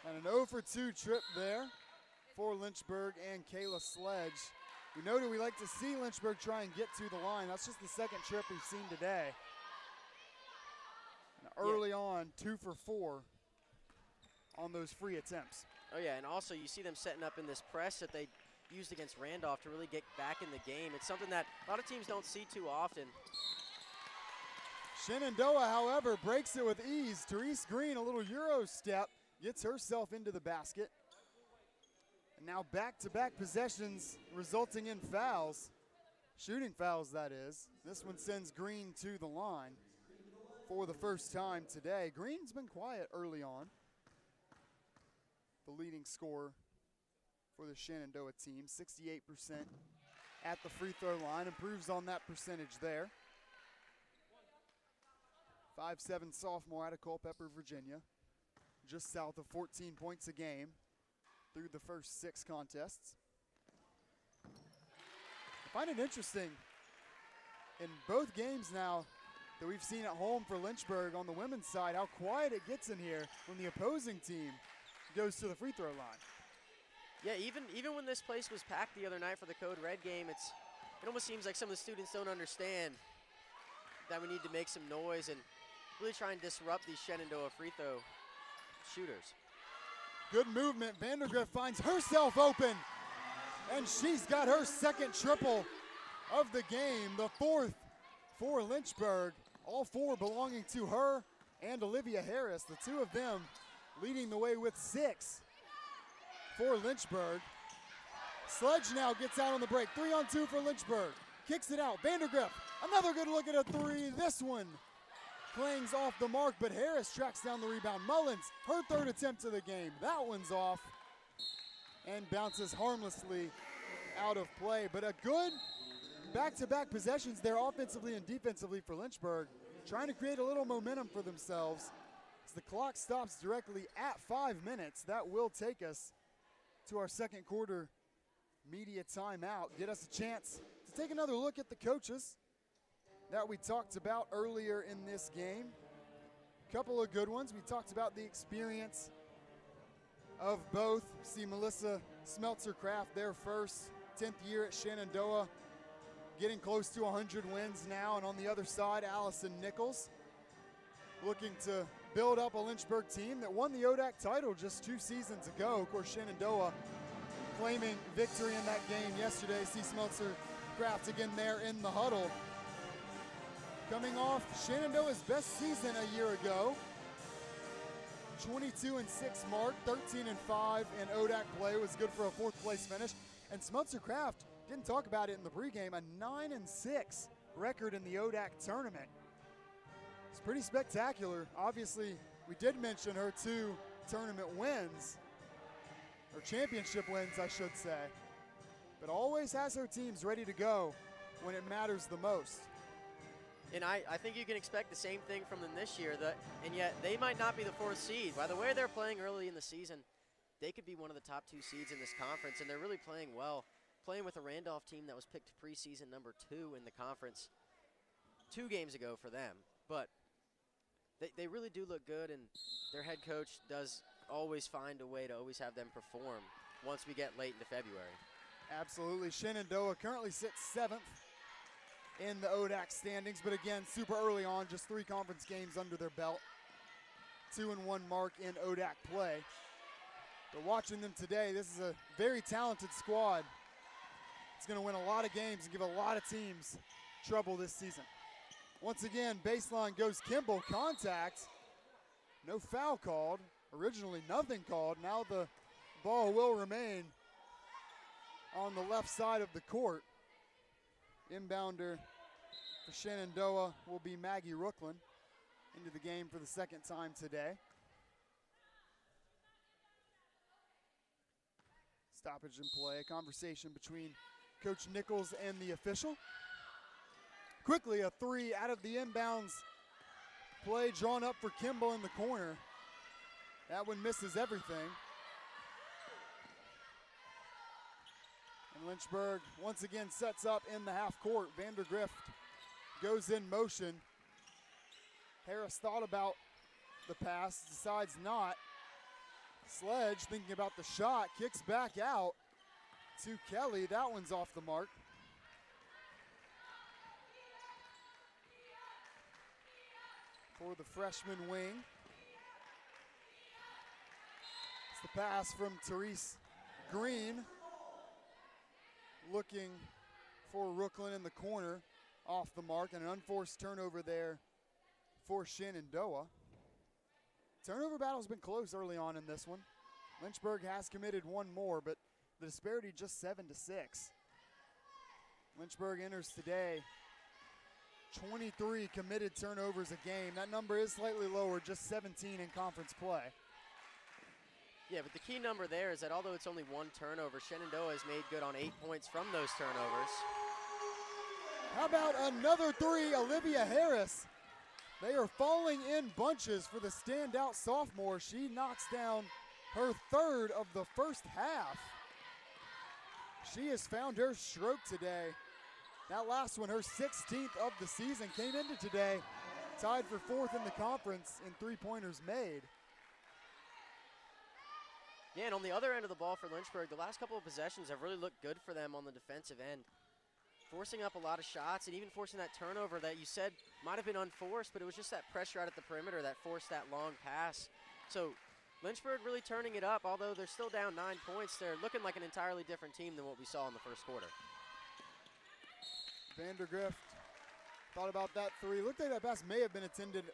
S1: And an 0 for 2 trip there for Lynchburg and Kayla Sledge. We know that we like to see Lynchburg try and get to the line. That's just the second trip we've seen today. And early on, 2 for 4 on those free attempts.
S2: Oh yeah, and also you see them setting up in this press that they used against Randolph to really get back in the game. It's something that a lot of teams don't see too often.
S1: Shenandoah, however, breaks it with ease. Therese Green, a little Euro step, gets herself into the basket. And now back-to-back possessions resulting in fouls. Shooting fouls, that is. This one sends Green to the line for the first time today. Green's been quiet early on. The leading scorer for the Shenandoah team, 68% at the free throw line, improves on that percentage there. 5'7" sophomore out of Culpeper, Virginia. Just south of 14 points a game through the first 6 contests. I find it interesting in both games now that we've seen at home for Lynchburg on the women's side, how quiet it gets in here when the opposing team goes to the free throw line.
S2: Yeah, even when this place was packed the other night for the Code Red game, it almost seems like some of the students don't understand that we need to make some noise and really try and disrupt these Shenandoah free throw shooters.
S1: Good movement. Vandergrift finds herself open, and she's got her second triple of the game, the 4th for Lynchburg. All 4 belonging to her and Olivia Harris, the 2 of them leading the way with 6 for Lynchburg. Sledge now gets out on the break. 3-on-2 for Lynchburg. Kicks it out. Vandergrift, another good look at a 3. This one clangs off the mark, but Harris tracks down the rebound. Mullins, her 3rd attempt of the game. That one's off and bounces harmlessly out of play. But a good back-to-back possessions there offensively and defensively for Lynchburg, trying to create a little momentum for themselves. As the clock stops directly at 5 minutes, that will take us to our second quarter media timeout. Get us a chance to take another look at the coaches that we talked about earlier in this game. A couple of good ones. We talked about the experience of both. See Melissa Smeltzer-Craft, their first 10th year at Shenandoah, getting close to 100 wins now. And on the other side, Allison Nichols, looking to build up a Lynchburg team that won the ODAC title just 2 seasons ago. Of course, Shenandoah claiming victory in that game yesterday. See Smeltzer-Craft again there in the huddle. Coming off Shenandoah's best season a year ago. 22-6 mark, 13-5 in ODAC play, was good for a 4th place finish. And Smeltzer-Craft, didn't talk about it in the pregame, a 9-6 record in the ODAC tournament. It's pretty spectacular. Obviously, we did mention her 2 tournament wins, or championship wins, I should say, but always has her teams ready to go when it matters the most.
S2: And I think you can expect the same thing from them this year, and yet they might not be the 4th seed. By the way they're playing early in the season, they could be one of the top 2 seeds in this conference, and they're really playing well. Playing with a Randolph team that was picked preseason number 2 in the conference 2 games ago for them. But they really do look good, and their head coach does always find a way to always have them perform once we get late into February.
S1: Absolutely. Shenandoah currently sits 7th in the ODAC standings, but again, super early on, just 3 conference games under their belt. 2-1 mark in ODAC play. But watching them today, this is a very talented squad. It's going to win a lot of games and give a lot of teams trouble this season. Once again, baseline goes Kimball, contact. No foul called. Originally nothing called. Now the ball will remain on the left side of the court. Inbounder for Shenandoah will be Maggie Rooklyn into the game for the 2nd time today. Stoppage in play, a conversation between Coach Nichols and the official. Quickly, a 3 out of the inbounds play drawn up for Kimball in the corner. That one misses everything. And Lynchburg once again sets up in the half court. Vandergrift goes in motion. Harris thought about the pass, decides not. Sledge thinking about the shot, kicks back out to Kelly. That one's off the mark. For the freshman wing. It's the pass from Therese Green. Looking for Rooklyn in the corner, off the mark, and an unforced turnover there for Shenandoah. Turnover battle's been close early on in this one. Lynchburg has committed one more, but the disparity just 7-6. Lynchburg enters today 23 committed turnovers a game. That number is slightly lower, just 17 in conference play.
S2: Yeah, but the key number there is that although it's only one turnover, Shenandoah has made good on 8 points from those turnovers.
S1: How about another three, Olivia Harris? They are falling in bunches for the standout sophomore. She knocks down her third of the first half. She has found her stroke today. That last one, her 16th of the season, came into today tied for 4th in the conference in three-pointers made.
S2: Yeah, and on the other end of the ball for Lynchburg, the last couple of possessions have really looked good for them on the defensive end. Forcing up a lot of shots and even forcing that turnover that you said might have been unforced, but it was just that pressure out at the perimeter that forced that long pass. So Lynchburg really turning it up, although they're still down 9 points. They're looking like an entirely different team than what we saw in the first quarter.
S1: Vandergrift thought about that three. Looked like that pass may have been intended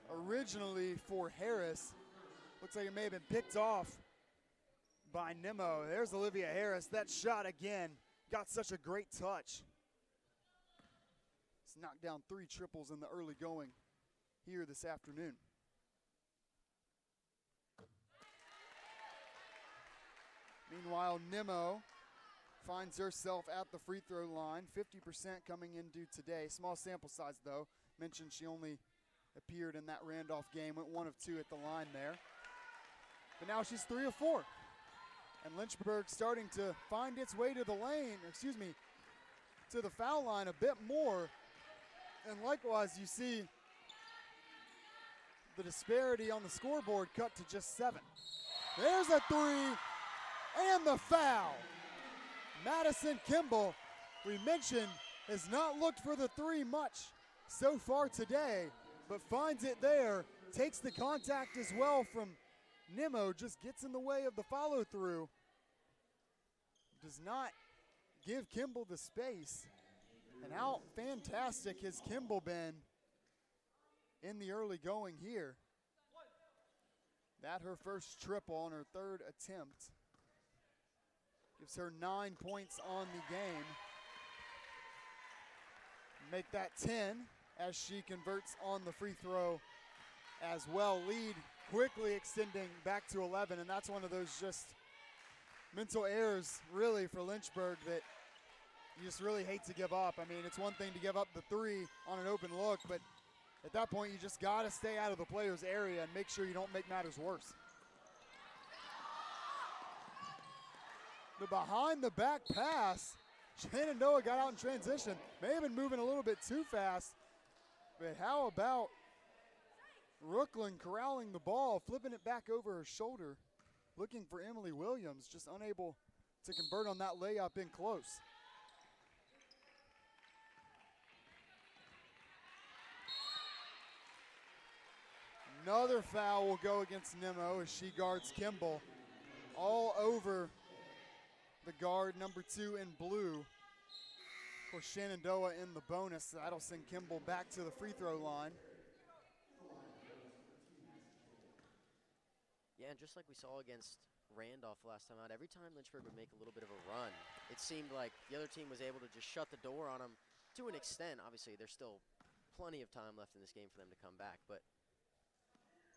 S1: originally for Harris. Looks like it may have been picked off by Nimmo. There's Olivia Harris. That shot again got such a great touch. It's knocked down 3 triples in the early going here this afternoon. Meanwhile, Nimmo finds herself at the free throw line. 50% coming in due today. Small sample size though. Mentioned she only appeared in that Randolph game. Went 1 of 2 at the line there. But now she's 3 of 4. And Lynchburg starting to find its way to the lane, to the foul line a bit more. And likewise, you see the disparity on the scoreboard cut to just 7. There's a 3 and the foul. Madison Kimball, we mentioned, has not looked for the 3 much so far today, but finds it there, takes the contact as well from Nimmo, just gets in the way of the follow through. Does not give Kimball the space. And how fantastic has Kimball been in the early going here. That her first triple on her 3rd attempt. Gives her 9 points on the game. Make that 10 as she converts on the free throw as well. Lead quickly extending back to 11, and that's one of those just mental errors really for Lynchburg that you just really hate to give up. I mean, it's one thing to give up the 3 on an open look, but at that point you just got to stay out of the player's area and make sure you don't make matters worse. The behind the back pass, Shenandoah got out in transition. May have been moving a little bit too fast, but how about Rooklyn corralling the ball, flipping it back over her shoulder, looking for Emily Williams, just unable to convert on that layup in close. Another foul will go against Nimmo as she guards Kimball. All over the guard, number 2 in blue. Of course, Shenandoah in the bonus. That'll send Kimball back to the free throw line.
S2: Yeah, and just like we saw against Randolph last time out, every time Lynchburg would make a little bit of a run, it seemed like the other team was able to just shut the door on them to an extent. Obviously, there's still plenty of time left in this game for them to come back, but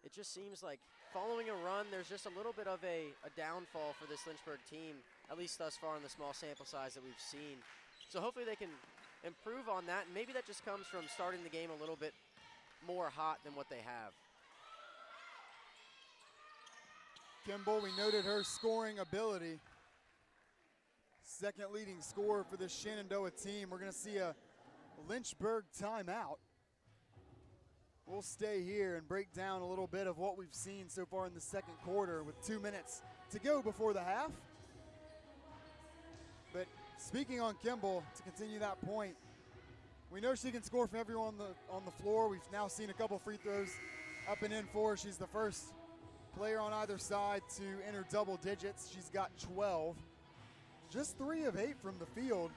S2: it just seems like following a run, there's just a little bit of a downfall for this Lynchburg team, at least thus far in the small sample size that we've seen. So hopefully they can improve on that, and maybe that just comes from starting the game a little bit more hot than what they have.
S1: Kimball, we noted her scoring ability. second leading scorer for this Shenandoah team. We're going to see a Lynchburg timeout. We'll stay here and break down a little bit of what we've seen so far in the second quarter with 2 minutes to go before the half. But speaking on Kimball, to continue that point, we know she can score from everyone on the floor. We've now seen a couple free throws up and in for her. She's the first player on either side to enter double digits. She's got 12. Just 3 of 8 from the field.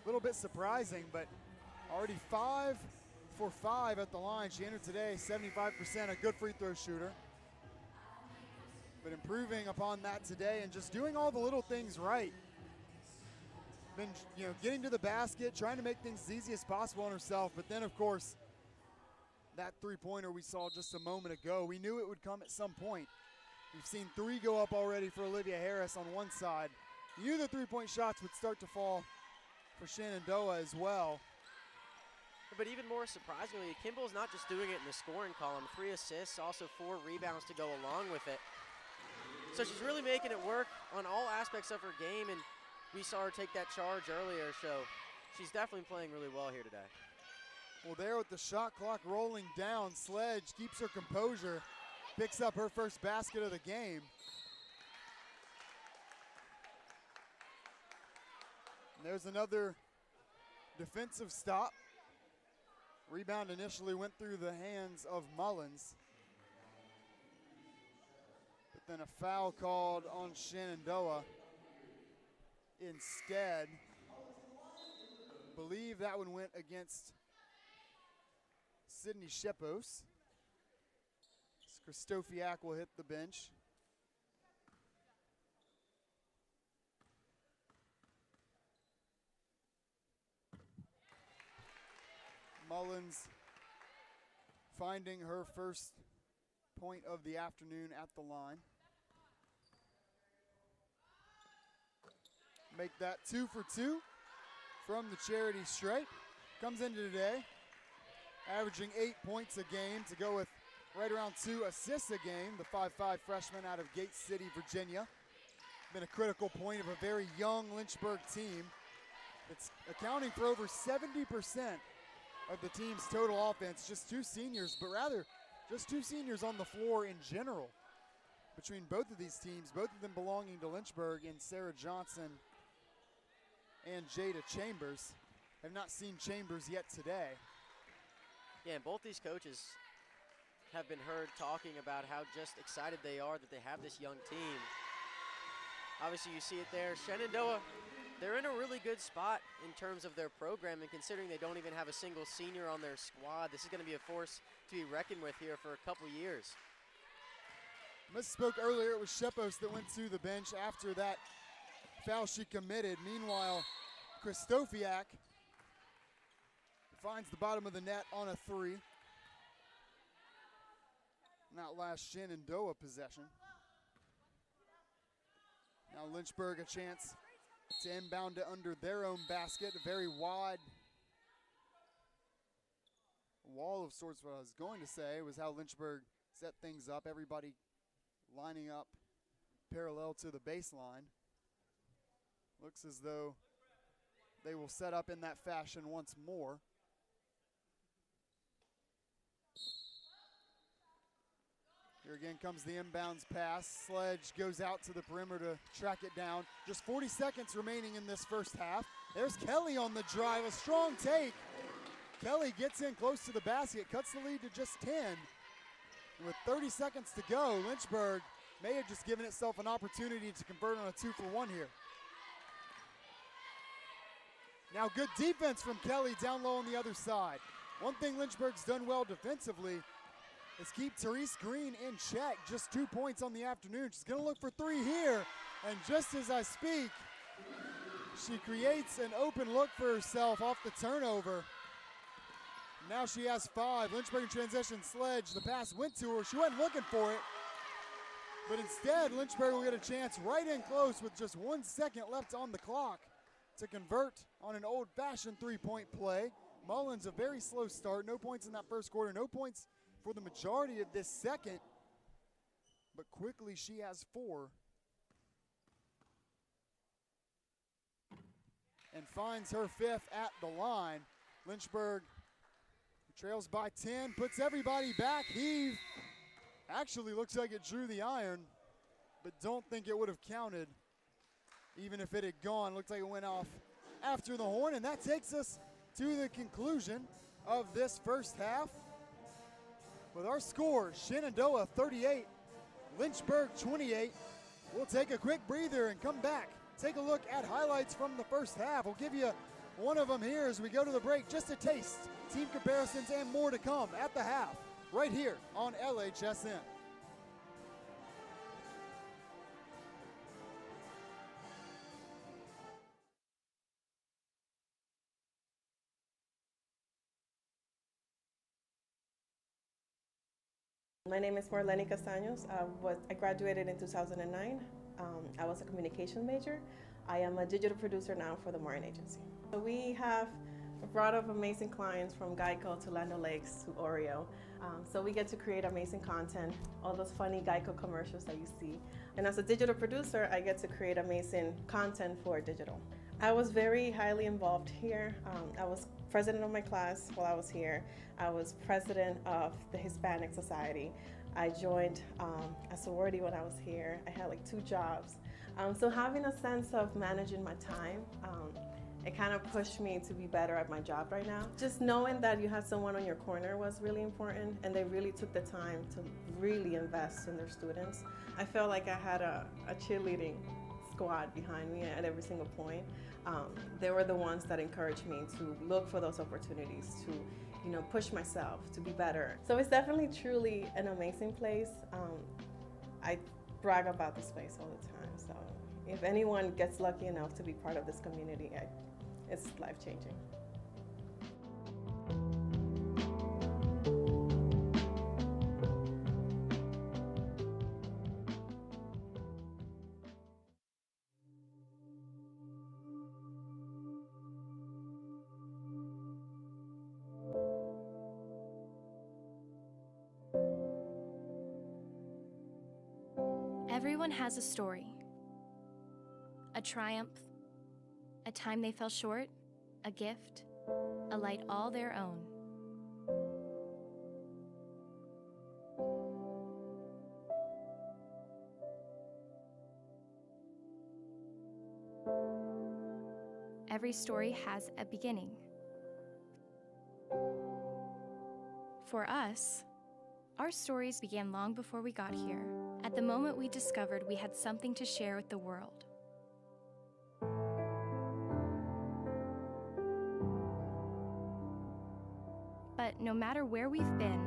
S1: A little bit surprising, but already 5 for 5 at the line. She entered today 75%, a good free throw shooter. But improving upon that today and just doing all the little things right. Been, getting to the basket, trying to make things as easy as possible on herself, but then of course, that three-pointer we saw just a moment ago, we knew it would come at some point. We've seen 3 go up already for Olivia Harris on one side. You knew the three-point shots would start to fall for Shenandoah as well.
S2: But even more surprisingly, Kimball's not just doing it in the scoring column. 3 assists, also 4 rebounds to go along with it. So she's really making it work on all aspects of her game, and we saw her take that charge earlier, so she's definitely playing really well here today.
S1: Well, there with the shot clock rolling down, Sledge keeps her composure, picks up her first basket of the game. And there's another defensive stop. Rebound initially went through the hands of Mullins. But then a foul called on Shenandoah instead. Believe that one went against Sydney Shepos. Kristofiak will hit the bench. Mullins finding her first point of the afternoon at the line. Make that 2 for 2 from the charity stripe. Comes into today, averaging 8 points a game to go with right around 2 assists a game. The 5'5" freshman out of Gate City, Virginia. Been a critical point of a very young Lynchburg team. It's accounting for over 70% of the team's total offense. Just 2 seniors, but rather just 2 seniors on the floor in general between both of these teams, both of them belonging to Lynchburg, and Sarah Johnson and Jada Chambers. Have not seen Chambers yet today.
S2: Yeah, and both these coaches have been heard talking about how just excited they are that they have this young team. Obviously, you see it there. Shenandoah, they're in a really good spot in terms of their program, and considering they don't even have a single senior on their squad, this is going to be a force to be reckoned with here for a couple years.
S1: Misspoke earlier, it was Shepos that went to the bench after that foul she committed. Meanwhile, Kristofiak finds the bottom of the net on a 3. Not last Shenandoah possession. Now Lynchburg a chance to inbound it under their own basket. A very wide wall of sorts. What I was going to say was how Lynchburg set things up. Everybody lining up parallel to the baseline. Looks as though they will set up in that fashion once more. Here again comes the inbounds pass. Sledge goes out to the perimeter to track it down. Just 40 seconds remaining in this first half. There's Kelly on the drive, a strong take. Kelly gets in close to the basket, cuts the lead to just 10. And with 30 seconds to go, Lynchburg may have just given itself an opportunity to convert on a 2-for-1 here. Now good defense from Kelly down low on the other side. One thing Lynchburg's done well defensively is keep Therese Green in check. Just 2 points on the afternoon. She's gonna look for 3 here. And just as I speak, she creates an open look for herself off the turnover. Now she has 5. Lynchburg in transition, Sledge, the pass went to her. She wasn't looking for it. But instead, Lynchburg will get a chance right in close with just 1 second left on the clock to convert on an old-fashioned 3-point play. Mullins, a very slow start. No points in that first quarter. No points for the majority of this second. But quickly, she has 4. and finds her fifth at the line. Lynchburg trails by 10, puts everybody back. Heave actually looks like it drew the iron, but don't think it would have counted even if it had gone. Looks like it went off after the horn, and that takes us to the conclusion of this first half. With our score, Shenandoah 38, Lynchburg 28. We'll take a quick breather and come back. Take a look at highlights from the first half. We'll give you one of them here as we go to the break. Just a taste, team comparisons, and more to come at the half, right here on LHSN.
S4: My name is Marlene Castaños. I graduated in 2009. I was a communication major. I am a digital producer now for the Martin Agency. So we have brought up amazing clients from Geico to Land O'Lakes to Oreo. So we get to create amazing content, all those funny Geico commercials that you see. And as a digital producer, I get to create amazing content for digital. I was very highly involved here. I was president of my class while I was here. I was president of the Hispanic Society. I joined a sorority when I was here. I had like 2 jobs. So having a sense of managing my time, it kind of pushed me to be better at my job right now. Just knowing that you had someone on your corner was really important, and they really took the time to really invest in their students. I felt like I had a cheerleading squad behind me at every single point. They were the ones that encouraged me to look for those opportunities, to push myself to be better. So it's definitely truly an amazing place. I brag about this place all the time. So if anyone gets lucky enough to be part of this community, it's life-changing.
S5: Everyone has a story, a triumph, a time they fell short, a gift, a light all their own. Every story has a beginning. For us, our stories began long before we got here, at the moment we discovered we had something to share with the world. But no matter where we've been,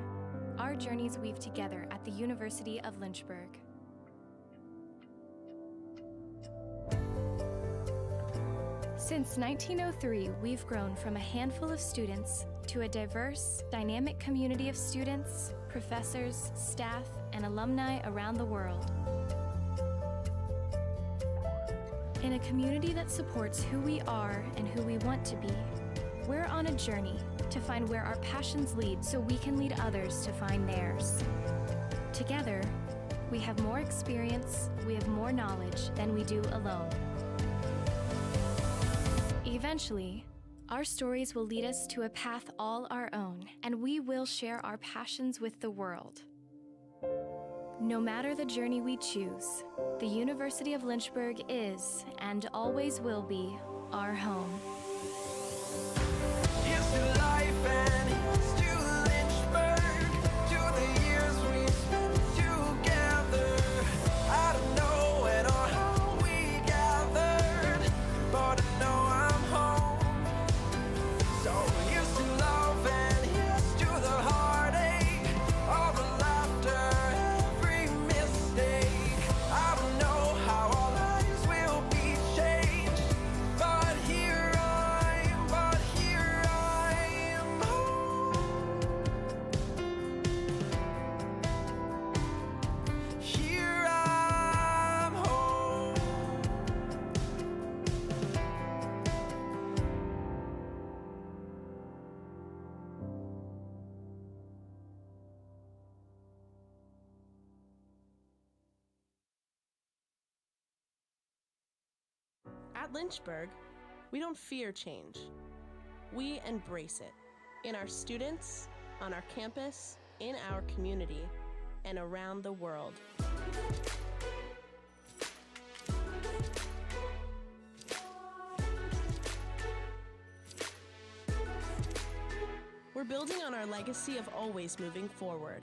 S5: our journeys weave together at the University of Lynchburg. Since 1903, we've grown from a handful of students to a diverse, dynamic community of students, professors, staff, and alumni around the world. In a community that supports who we are and who we want to be, we're on a journey to find where our passions lead so we can lead others to find theirs. Together, we have more experience, we have more knowledge than we do alone. Eventually, our stories will lead us to a path all our own, and we will share our passions with the world. No matter the journey we choose, the University of Lynchburg is, and always will be, our home.
S6: Here's to life and here's to Lynchburg, to the years we spent together. I don't know when or how we gathered, but I know I'm home. So here's to love and here's to the heartache, all the laughter, every mistake. I don't know how our lives will be changed, but here I am home. Here I'm home.
S7: At Lynchburg, We don't fear change. We embrace it. In our students, on our campus, in our community, and around the world. We're building on our legacy of always moving forward.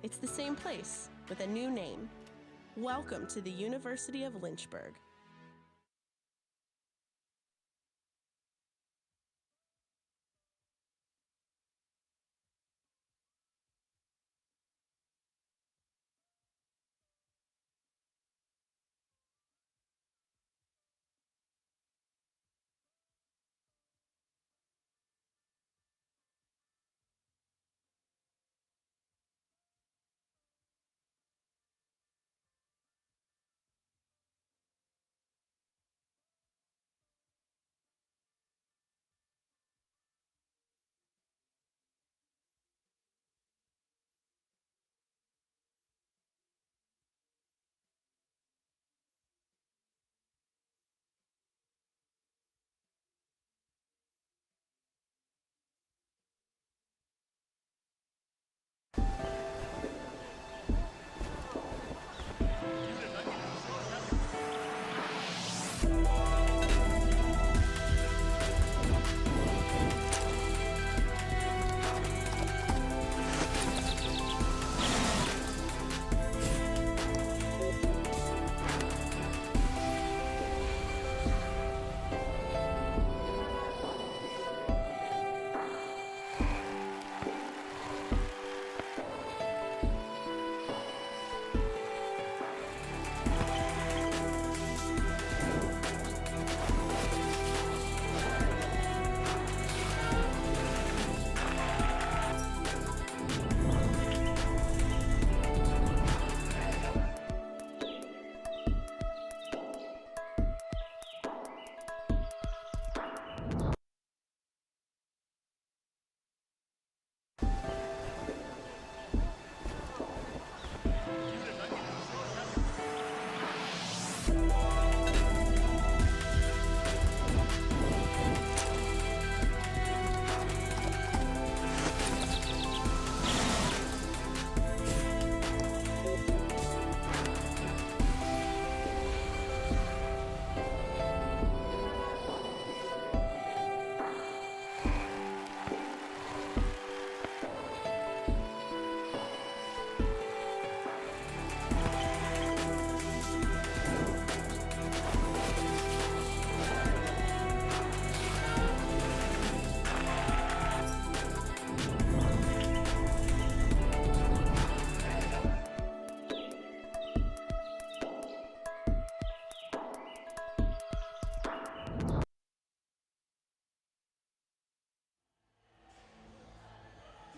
S7: It's the same place, with a new name. Welcome to the University of Lynchburg.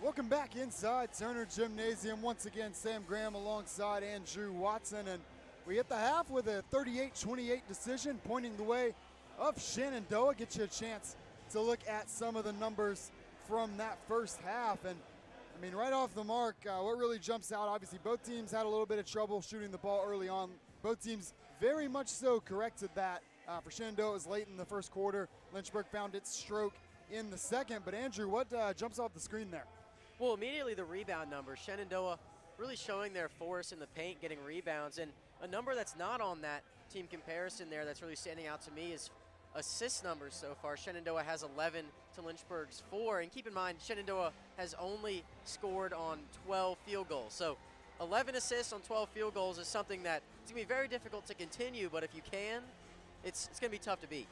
S1: Welcome back inside Turner Gymnasium. Once again, Sam Graham alongside Andrew Watson. And we hit the half with a 38-28 decision pointing the way of Shenandoah. Get you a chance to look at some of the numbers from that first half. And I mean, right off the mark, what really jumps out, obviously both teams had a little bit of trouble shooting the ball early on. Both teams very much so corrected that. For Shenandoah, it was late in the first quarter. Lynchburg found its stroke in the second. But Andrew, what jumps off the screen there?
S2: Well, immediately the rebound numbers. Shenandoah really showing their force in the paint, getting rebounds. And a number that's not on that team comparison there that's really standing out to me is assist numbers so far. Shenandoah has 11 to Lynchburg's 4. And keep in mind, Shenandoah has only scored on 12 field goals. So 11 assists on 12 field goals is something that it's going to be very difficult to continue, but if you can, it's going to be tough to beat.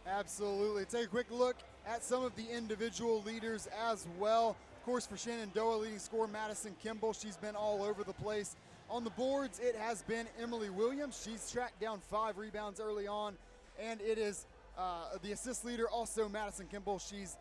S1: Absolutely. Take a quick look at some of the individual leaders as well. Of course, for Shenandoah, leading scorer Madison Kimball. She's been all over the place. On the boards, it has been Emily Williams. She's tracked down 5 rebounds early on. And it is the assist leader, also Madison Kimball. She's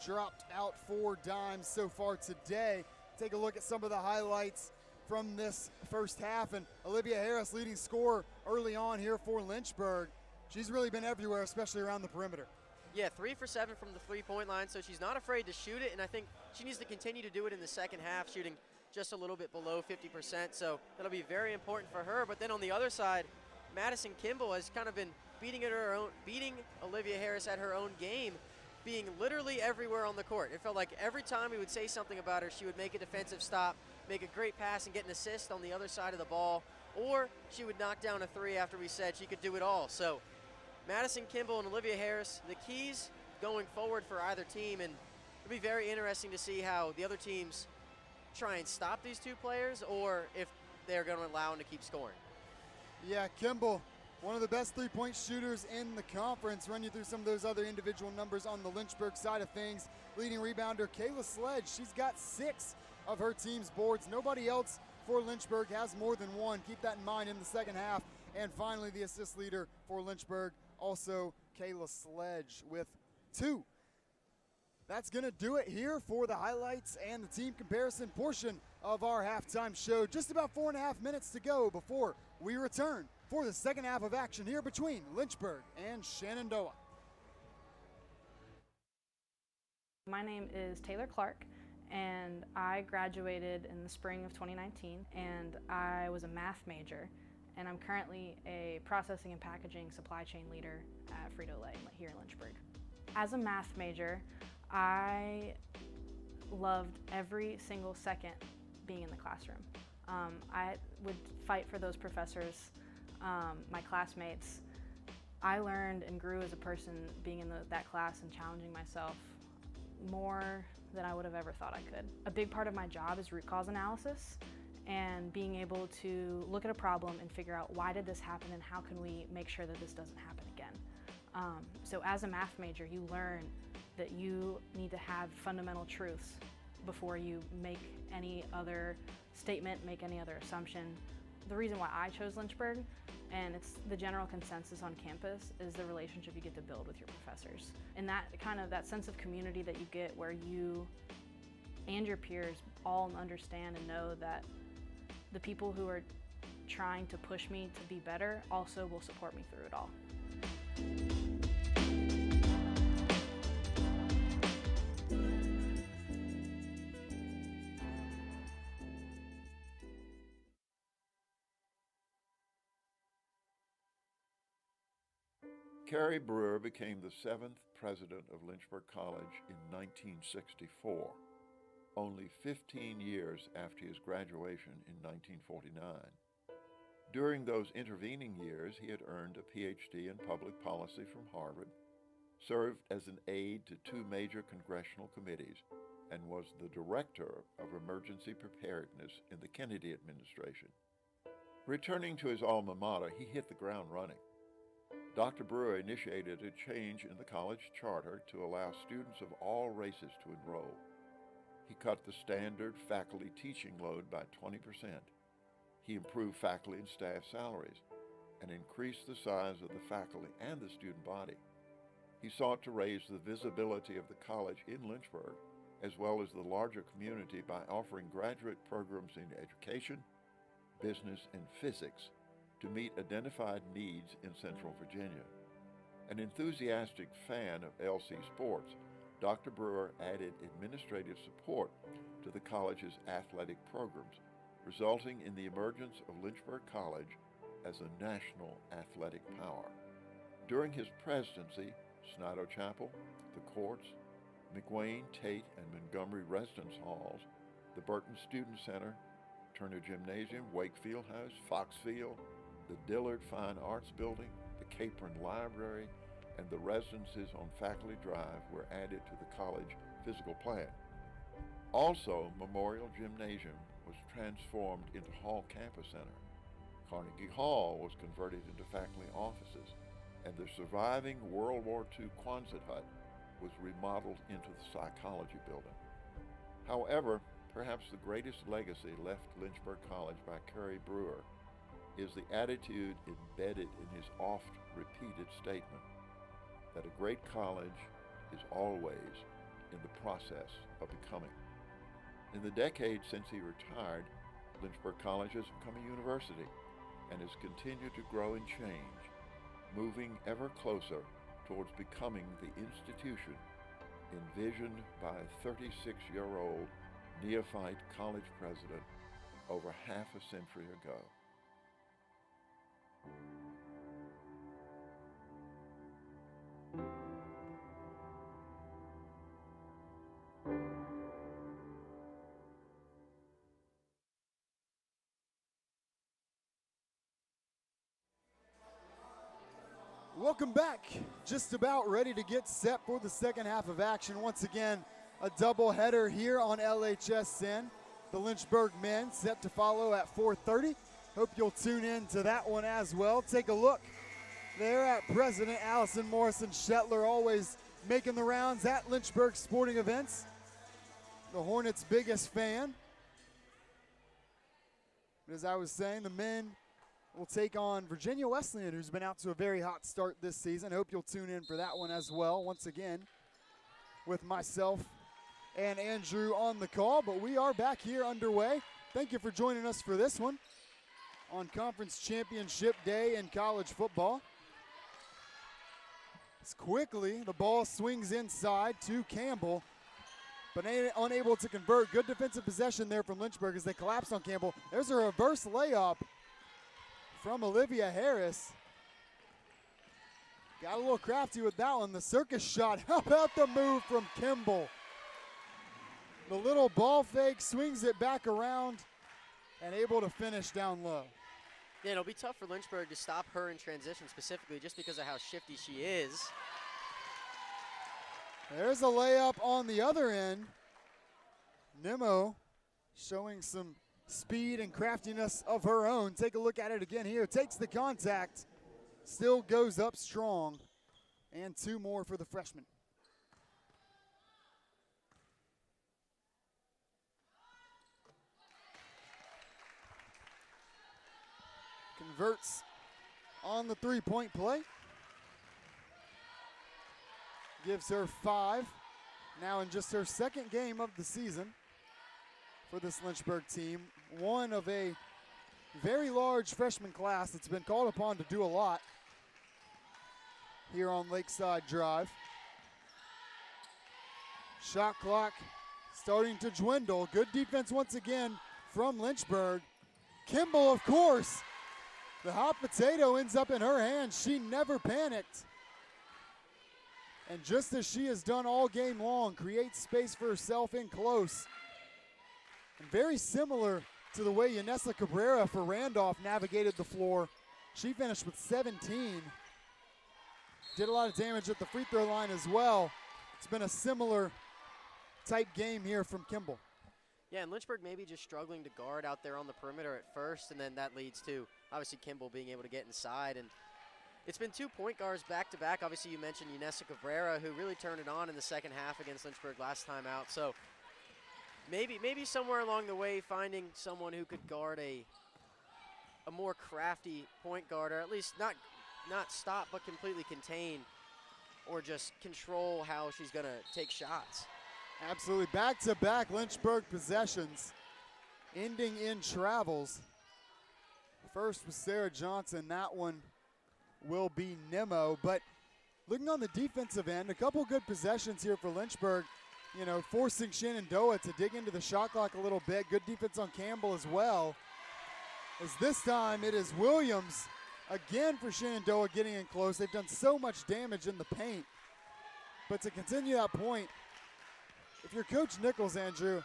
S1: dropped out 4 dimes so far today. Take a look at some of the highlights from this first half. And Olivia Harris, leading scorer early on here for Lynchburg. She's really been everywhere, especially around the perimeter.
S2: Yeah, 3 for 7 from the three-point line, so she's not afraid to shoot it, and I think she needs to continue to do it in the second half, shooting just a little bit below 50%, so that'll be very important for her. But then on the other side, Madison Kimball has kind of been beating Olivia Harris at her own game, being literally everywhere on the court. It felt like every time we would say something about her, she would make a defensive stop, make a great pass and get an assist on the other side of the ball, or she would knock down a three after we said she could do it all. So Madison Kimball and Olivia Harris, the keys going forward for either team, and it'll be very interesting to see how the other teams try and stop these two players, or if they're going to allow them to keep scoring.
S1: Yeah, Kimball, one of the best three-point shooters in the conference. Run you through some of those other individual numbers on the Lynchburg side of things. Leading rebounder, Kayla Sledge, she's got 6 of her team's boards. Nobody else for Lynchburg has more than 1. Keep that in mind in the second half. And finally, the assist leader for Lynchburg, also Kayla Sledge with 2. That's going to do it here for the highlights and the team comparison portion of our halftime show. Just about 4.5 minutes to go before we return for the second half of action here between Lynchburg and Shenandoah.
S8: My name is Taylor Clark, and I graduated in the spring of 2019, and I was a math major, and I'm currently a processing and packaging supply chain leader at Frito-Lay here in Lynchburg. As a math major, I loved every single second being in the classroom. I would fight for those professors, my classmates. I learned and grew as a person being in that class and challenging myself more than I would have ever thought I could. A big part of my job is root cause analysis and being able to look at a problem and figure out why did this happen and how can we make sure that this doesn't happen again. So as a math major, you learn that you need to have fundamental truths before you make any other statement, make any other assumption. The reason why I chose Lynchburg, and it's the general consensus on campus, is the relationship you get to build with your professors. And that sense of community that you get where you and your peers all understand and know that the people who are trying to push me to be better also will support me through it all.
S9: Carrie Brewer became the 7th president of Lynchburg College in 1964, only 15 years after his graduation in 1949. During those intervening years, he had earned a PhD in public policy from Harvard, served as an aide to 2 major congressional committees, and was the director of emergency preparedness in the Kennedy administration. Returning to his alma mater, he hit the ground running. Dr. Brewer initiated a change in the college charter to allow students of all races to enroll. He cut the standard faculty teaching load by 20%. He improved faculty and staff salaries and increased the size of the faculty and the student body. He sought to raise the visibility of the college in Lynchburg, as well as the larger community, by offering graduate programs in education, business, and physics to meet identified needs in Central Virginia. An enthusiastic fan of LC sports, Dr. Brewer added administrative support to the college's athletic programs, resulting in the emergence of Lynchburg College as a national athletic power. During his presidency, Shenandoah Chapel, the courts, McWayne, Tate, and Montgomery residence halls, the Burton Student Center, Turner Gymnasium, Wakefield House, Foxfield, the Dillard Fine Arts Building, the Capron Library, and the residences on Faculty Drive were added to the college physical plan. Also, Memorial Gymnasium was transformed into Hall Campus Center. Carnegie Hall was converted into faculty offices, and the surviving World War II Quonset hut was remodeled into the psychology building. However, perhaps the greatest legacy left Lynchburg College by Carrie Brewer is the attitude embedded in his oft-repeated statement that a great college is always in the process of becoming. In the decades since he retired, Lynchburg College has become a university and has continued to grow and change, moving ever closer towards becoming the institution envisioned by a 36-year-old neophyte college president over half a century ago.
S1: Welcome back. Just about ready to get set for the second half of action. Once again, a doubleheader here on LHSN. The Lynchburg men set to follow at 4:30. Hope you'll tune in to that one as well. Take a look there at President Allison Morrison Shetler, always making the rounds at Lynchburg sporting events. The Hornets' biggest fan. As I was saying, the men will take on Virginia Wesleyan, who's been out to a very hot start this season. Hope you'll tune in for that one as well. Once again, with myself and Andrew on the call, but we are back here underway. Thank you for joining us for this one on Conference Championship Day in college football. As quickly, the ball swings inside to Campbell, but unable to convert. Good defensive possession there from Lynchburg as they collapse on Campbell. There's a reverse layup from Olivia Harris. Got a little crafty with that one. The circus shot. How about the move from Kimball? The little ball fake, swings it back around, and able to finish down low.
S2: Yeah, it'll be tough for Lynchburg to stop her in transition specifically just because of how shifty she is.
S1: There's a layup on the other end. Nimmo showing some speed and craftiness of her own. Take a look at it again here. Takes the contact, still goes up strong, and two more for the freshman. Converts on the three-point play. Gives her 5, now in just her second game of the season for this Lynchburg team. One of a very large freshman class that's been called upon to do a lot here on Lakeside Drive. Shot clock starting to dwindle. Good defense once again from Lynchburg. Kimball, of course. The hot potato ends up in her hands. She never panicked. And just as she has done all game long, creates space for herself in close. And very similar to the way Yanessa Cabrera for Randolph navigated the floor. She finished with 17. Did a lot of damage at the free throw line as well. It's been a similar type game here from Kimball.
S2: Yeah, and Lynchburg maybe just struggling to guard out there on the perimeter at first, and then that leads to obviously Kimball being able to get inside. And it's been 2 point guards back-to-back. Obviously, you mentioned Yanessa Cabrera, who really turned it on in the second half against Lynchburg last time out. So maybe somewhere along the way finding someone who could guard a more crafty point guard, or at least not stop but completely contain or just control how she's going to take shots.
S1: Absolutely. Back-to-back Lynchburg possessions ending in travels. First was Sarah Johnson. That one will be Nimmo. But looking on the defensive end, a couple good possessions here for Lynchburg. You know, forcing Shenandoah to dig into the shot clock a little bit. Good defense on Campbell as well. As this time it is Williams again for Shenandoah getting in close. They've done so much damage in the paint. But to continue that point, if you're Coach Nichols, Andrew,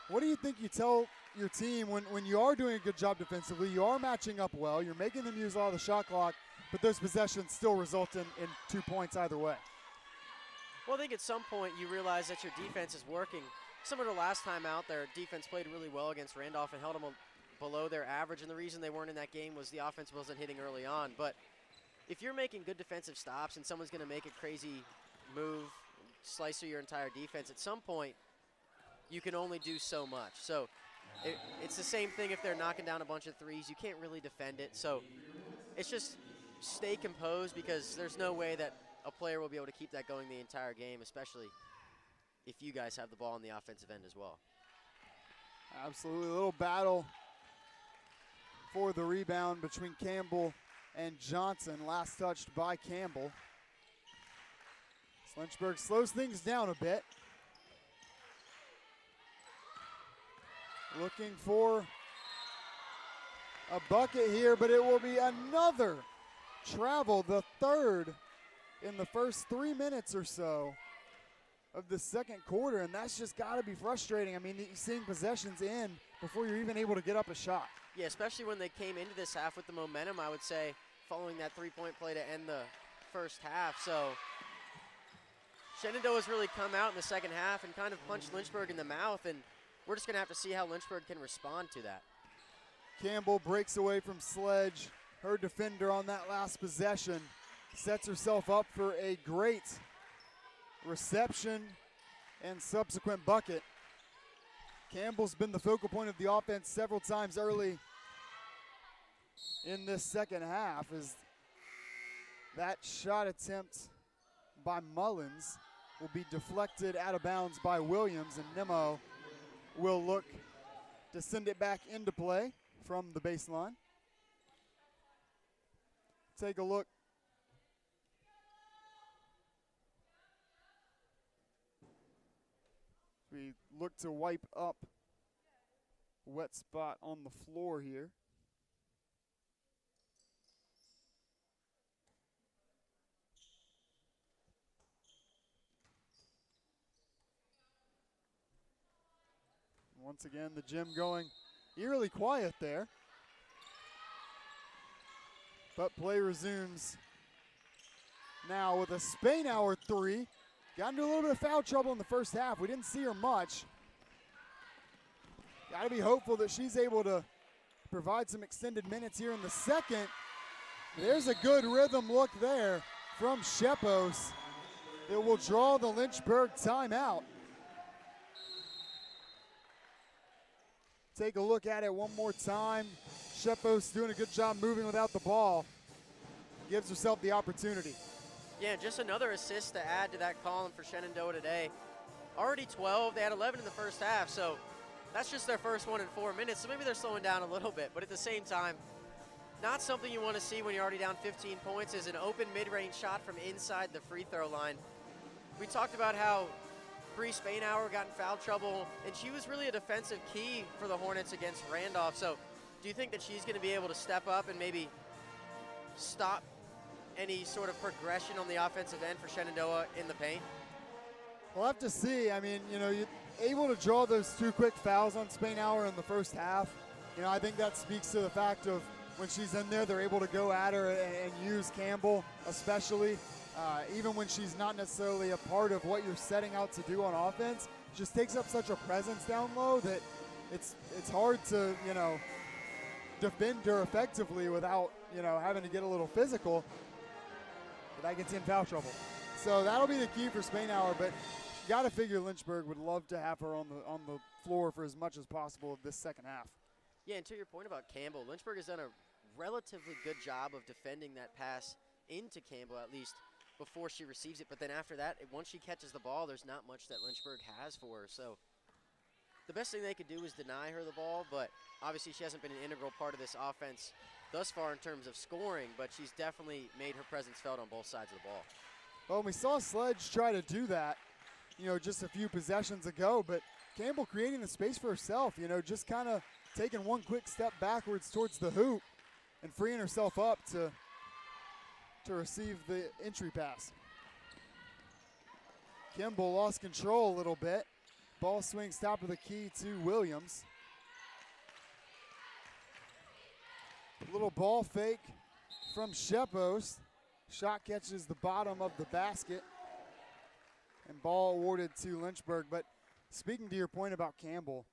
S1: what do you think you tell your team when you are doing a good job defensively, you are matching up well, you're making them use a lot of the shot clock, but those possessions still result in 2 points either way?
S2: Well, I think at some point you realize that your defense is working. Similar to last time out, their defense played really well against Randolph and held them below their average, and the reason they weren't in that game was the offense wasn't hitting early on. But if you're making good defensive stops and someone's going to make a crazy move, slice through your entire defense, at some point you can only do so much. So it's the same thing if they're knocking down a bunch of threes. You can't really defend it. So it's just stay composed, because there's no way that a player will be able to keep that going the entire game, especially if you guys have the ball on the offensive end as well.
S1: Absolutely. A little battle for the rebound between Campbell and Johnson. Last touched by Campbell. Lynchburg slows things down a bit. Looking for a bucket here, but it will be another travel, the third in the first 3 minutes or so of the second quarter, and that's just got to be frustrating. I mean, you're seeing possessions in before you're even able to get up a shot.
S2: Yeah, especially when they came into this half with the momentum, I would say, following that three-point play to end the first half. So Shenandoah's really come out in the second half and kind of punched Lynchburg in the mouth, and we're just going to have to see how Lynchburg can respond to that.
S1: Campbell breaks away from Sledge. Her defender on that last possession sets herself up for a great reception and subsequent bucket. Campbell's been the focal point of the offense several times early in this second half, as that shot attempt by Mullins will be deflected out of bounds by Williams, and Nemo will look to send it back into play from the baseline. Take a look. We look to wipe up wet spot on the floor here. Once again, the gym going eerily quiet there. But play resumes now with a Spainhour three. Got into a little bit of foul trouble in the first half. We didn't see her much. Got to be hopeful that she's able to provide some extended minutes here in the second. There's a good rhythm look there from Shepos. It will draw the Lynchburg timeout. Take a look at it one more time. Shepos doing a good job moving without the ball. Gives herself the opportunity.
S2: Yeah, just another assist to add to that column for Shenandoah today. Already 12, they had 11 in the first half, so that's just their first one in 4 minutes, so maybe they're slowing down a little bit, but at the same time, not something you want to see when you're already down 15 points is an open mid-range shot from inside the free throw line. We talked about how Bree Spainhour got in foul trouble, and she was really a defensive key for the Hornets against Randolph. So do you think that she's going to be able to step up and maybe stop any sort of progression on the offensive end for Shenandoah in the paint?
S1: We'll have to see. I mean, you know, you're able to draw those two quick fouls on Spainhour in the first half. You know, I think that speaks to the fact of when she's in there, they're able to go at her and use Campbell, especially. Even when she's not necessarily a part of what you're setting out to do on offense, just takes up such a presence down low that it's hard to, you know, defend her effectively without, you know, having to get a little physical. But that gets in foul trouble. So that'll be the key for Spainhour, but you got to figure Lynchburg would love to have her on the floor for as much as possible this second half.
S2: Yeah, and to your point about Campbell, Lynchburg has done a relatively good job of defending that pass into Campbell, at least before she receives it. But then after that, once she catches the ball, there's not much that Lynchburg has for her. So the best thing they could do is deny her the ball, but obviously she hasn't been an integral part of this offense thus far in terms of scoring, but she's definitely made her presence felt on both sides of the ball.
S1: Well, we saw Sledge try to do that, you know, just a few possessions ago, but Campbell creating the space for herself, you know, just kind of taking one quick step backwards towards the hoop and freeing herself up to receive the entry pass. Kimball lost control a little bit. Ball swings top of the key to Williams. Little ball fake from Shepos. Shot catches the bottom of the basket. And ball awarded to Lynchburg. But speaking to your point about Campbell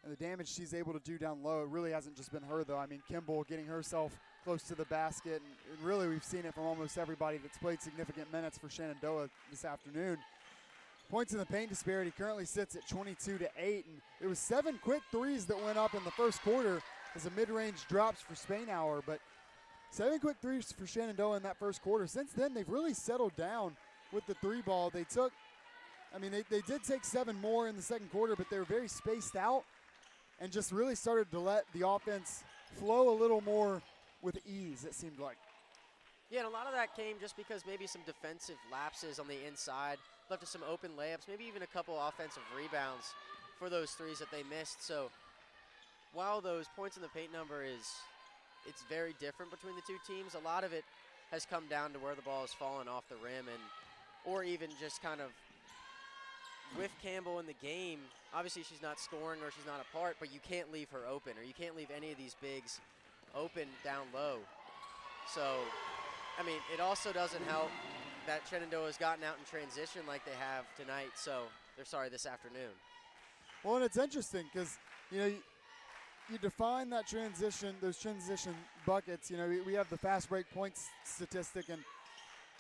S1: and the damage she's able to do down low, it really hasn't just been her, though. I mean, Kimball getting herself close to the basket, and really we've seen it from almost everybody that's played significant minutes for Shenandoah this afternoon. Points in the paint disparity currently sits at 22-8, and it was 7 quick threes that went up in the first quarter as a mid-range drops for Spainhour, but 7 quick threes for Shenandoah in that first quarter. Since then, they've really settled down with the three ball. They took, I mean, they did take 7 more in the second quarter, but they were very spaced out and just really started to let the offense flow a little more with ease, it seemed like.
S2: Yeah, and a lot of that came just because maybe some defensive lapses on the inside, left us some open layups, maybe even a couple offensive rebounds for those threes that they missed. So while those points in the paint number it's very different between the two teams, a lot of it has come down to where the ball has fallen off the rim, and or even just kind of with Campbell in the game, obviously she's not scoring or she's not a part, but you can't leave her open, or you can't leave any of these bigs open down low. So I mean, it also doesn't help that Shenandoah has gotten out in transition like they have tonight, this afternoon.
S1: Well, and it's interesting because, you define that transition, those transition buckets. We have the fast break points statistic, and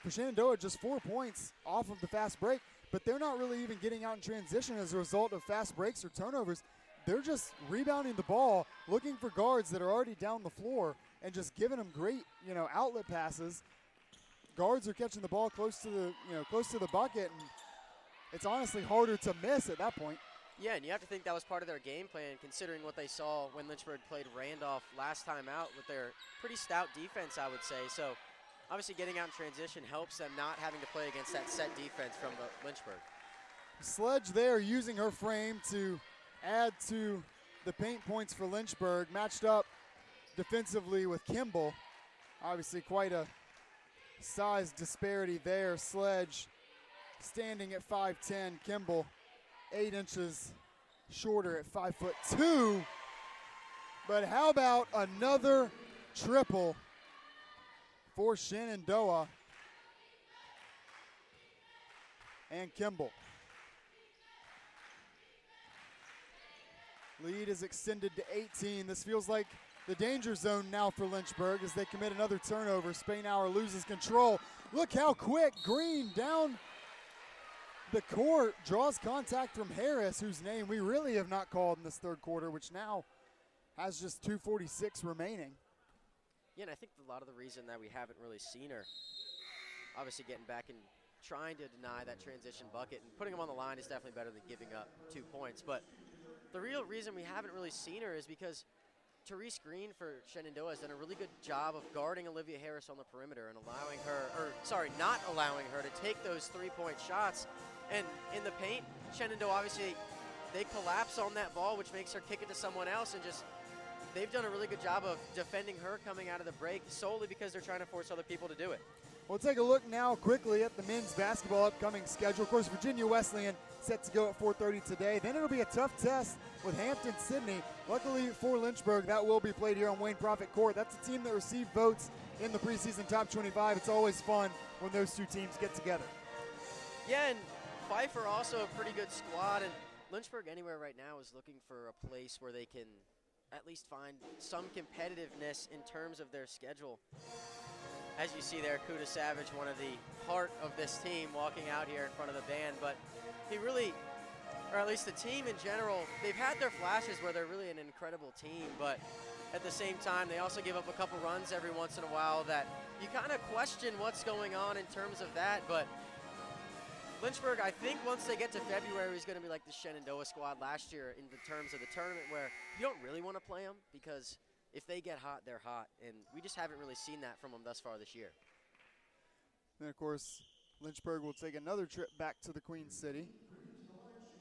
S1: for Shenandoah, just 4 points off of the fast break, but they're not really even getting out in transition as a result of fast breaks or turnovers. They're just rebounding the ball, looking for guards that are already down the floor, and just giving them great, outlet passes. Guards are catching the ball close to the bucket, and it's honestly harder to miss at that point.
S2: Yeah, and you have to think that was part of their game plan, considering what they saw when Lynchburg played Randolph last time out with their pretty stout defense, I would say. So obviously getting out in transition helps them not having to play against that set defense from Lynchburg.
S1: Sledge there using her frame to add to the paint points for Lynchburg, matched up defensively with Kimball. Obviously quite a size disparity there. Sledge standing at 5'10", Kimball 8 inches shorter at 5'2". But how about another triple for Shenandoah and Kimball? Lead is extended to 18. This feels like the danger zone now for Lynchburg as they commit another turnover. Spainhour loses control. Look how quick Green down the court draws contact from Harris, whose name we really have not called in this third quarter, which now has just 2:46 remaining.
S2: Yeah, and I think a lot of the reason that we haven't really seen her, obviously getting back and trying to deny that transition bucket and putting them on the line is definitely better than giving up 2 points. But the real reason we haven't really seen her is because Therese Green for Shenandoah has done a really good job of guarding Olivia Harris on the perimeter and not allowing her to take those 3-point shots. And in the paint, Shenandoah obviously, they collapse on that ball, which makes her kick it to someone else, and just they've done a really good job of defending her coming out of the break solely because they're trying to force other people to do it.
S1: We'll take a look now quickly at the men's basketball upcoming schedule. Of course, Virginia Wesleyan set to go at 4:30 today. Then it'll be a tough test with Hampton-Sydney. Luckily for Lynchburg, that will be played here on Wayne Prophet Court. That's a team that received votes in the preseason top 25. It's always fun when those two teams get together.
S2: Yeah, and Pfeiffer also a pretty good squad, and Lynchburg anywhere right now is looking for a place where they can at least find some competitiveness in terms of their schedule. As you see there, Kuda Savage, one of the heart of this team, walking out here in front of the band, but he really, or at least the team in general, they've had their flashes where they're really an incredible team, but at the same time, they also give up a couple runs every once in a while that you kind of question what's going on in terms of that, but Lynchburg, I think once they get to February, is going to be like the Shenandoah squad last year in the terms of the tournament, where you don't really want to play them because if they get hot, they're hot, and we just haven't really seen that from them thus far this year.
S1: And of course, Lynchburg will take another trip back to the Queen City,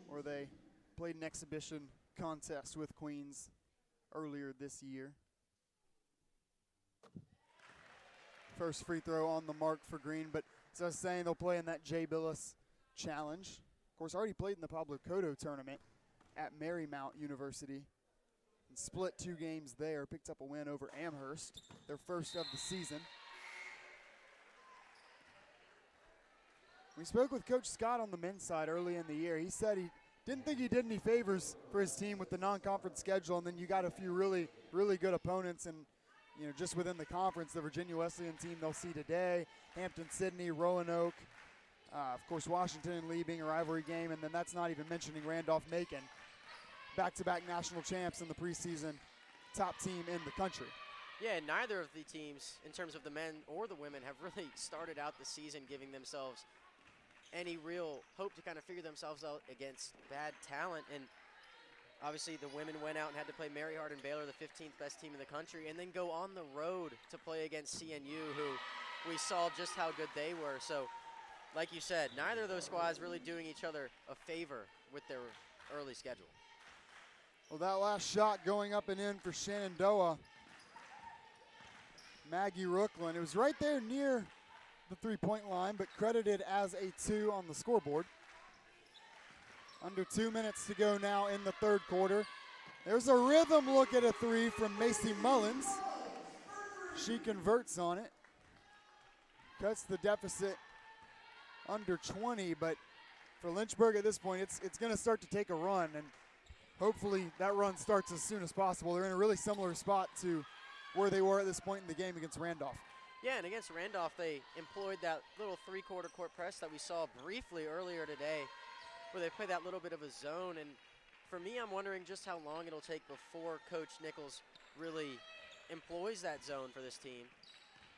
S1: where they played an exhibition contest with Queens earlier this year. First free throw on the mark for Green, but as I was saying, they'll play in that Jay Billis Challenge. Of course, already played in the Pablo Cotto tournament at Marymount University and split 2 games there, picked up a win over Amherst, their first of the season. We spoke with Coach Scott on the men's side early in the year. He said he didn't think he did any favors for his team with the non-conference schedule, and then you got a few really, really good opponents, and just within the conference, the Virginia Wesleyan team they'll see today, Hampton-Sydney, Roanoke, of course Washington and Lee being a rivalry game, and then that's not even mentioning Randolph-Macon, back-to-back national champs in the preseason, top team in the country.
S2: Yeah, neither of the teams, in terms of the men or the women, have really started out the season giving themselves any real hope to kind of figure themselves out against bad talent. And obviously the women went out and had to play Mary Hardin Baylor, the 15th best team in the country, and then go on the road to play against CNU, who we saw just how good they were. So like you said, neither of those squads really doing each other a favor with their early schedule.
S1: Well, that last shot going up and in for Shenandoah, Maggie Rooklyn. It was right there near the three-point line, but credited as a 2 on the scoreboard. Under 2 minutes to go now in the third quarter. There's a rhythm look at a 3 from Macy Mullins. She converts on it. cuts the deficit under 20, but for Lynchburg at this point, it's going to start to take a run, and hopefully that run starts as soon as possible. They're in a really similar spot to where they were at this point in the game against Randolph.
S2: Yeah, and against Randolph, they employed that little three-quarter court press that we saw briefly earlier today, where they play that little bit of a zone. And for me, I'm wondering just how long it'll take before Coach Nichols really employs that zone for this team,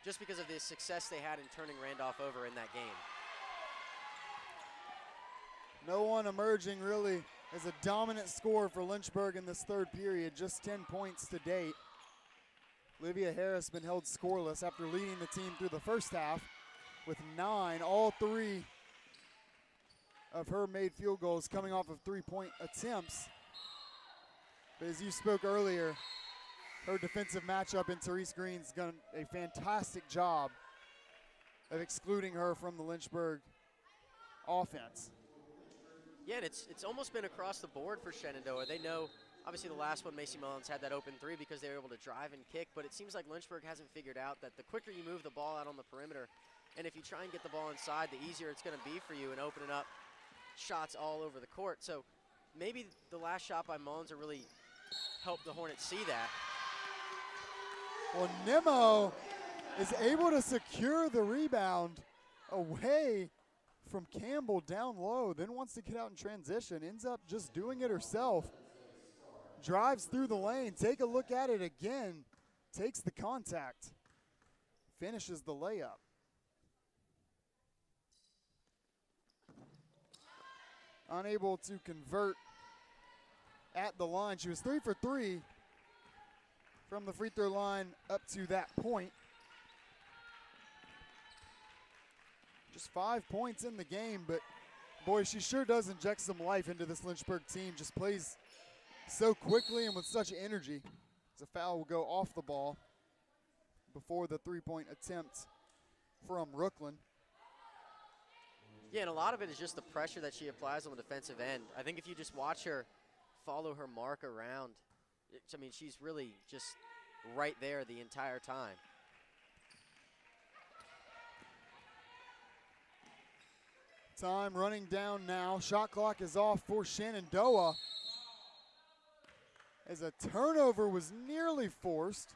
S2: just because of the success they had in turning Randolph over in that game.
S1: No one emerging really as a dominant scorer for Lynchburg in this third period, just 10 points to date. Olivia Harris been held scoreless after leading the team through the first half with 9. All 3 of her made field goals coming off of 3-point attempts. But as you spoke earlier, her defensive matchup in Therese Green's done a fantastic job of excluding her from the Lynchburg offense.
S2: Yeah, and it's almost been across the board for Shenandoah. They know, obviously the last one, Macy Mullins had that open 3 because they were able to drive and kick, but it seems like Lynchburg hasn't figured out that the quicker you move the ball out on the perimeter, and if you try and get the ball inside, the easier it's going to be for you and opening up shots all over the court. So maybe the last shot by Mullins will really help the Hornets see that.
S1: Well, Nimmo is able to secure the rebound away from Campbell down low, then wants to get out in transition, ends up just doing it herself. Drives through the lane, take a look at it again, takes the contact, finishes the layup. Unable to convert at the line. She was 3 for 3 from the free throw line up to that point. Just 5 points in the game, but boy, she sure does inject some life into this Lynchburg team. Just plays so quickly and with such energy. As a foul will go off the ball before the 3-point attempt from Brooklyn.
S2: Yeah, and a lot of it is just the pressure that she applies on the defensive end. I think if you just watch her follow her mark around, I mean, she's really just right there the entire time.
S1: Time running down now. Shot clock is off for Shenandoah as a turnover was nearly forced,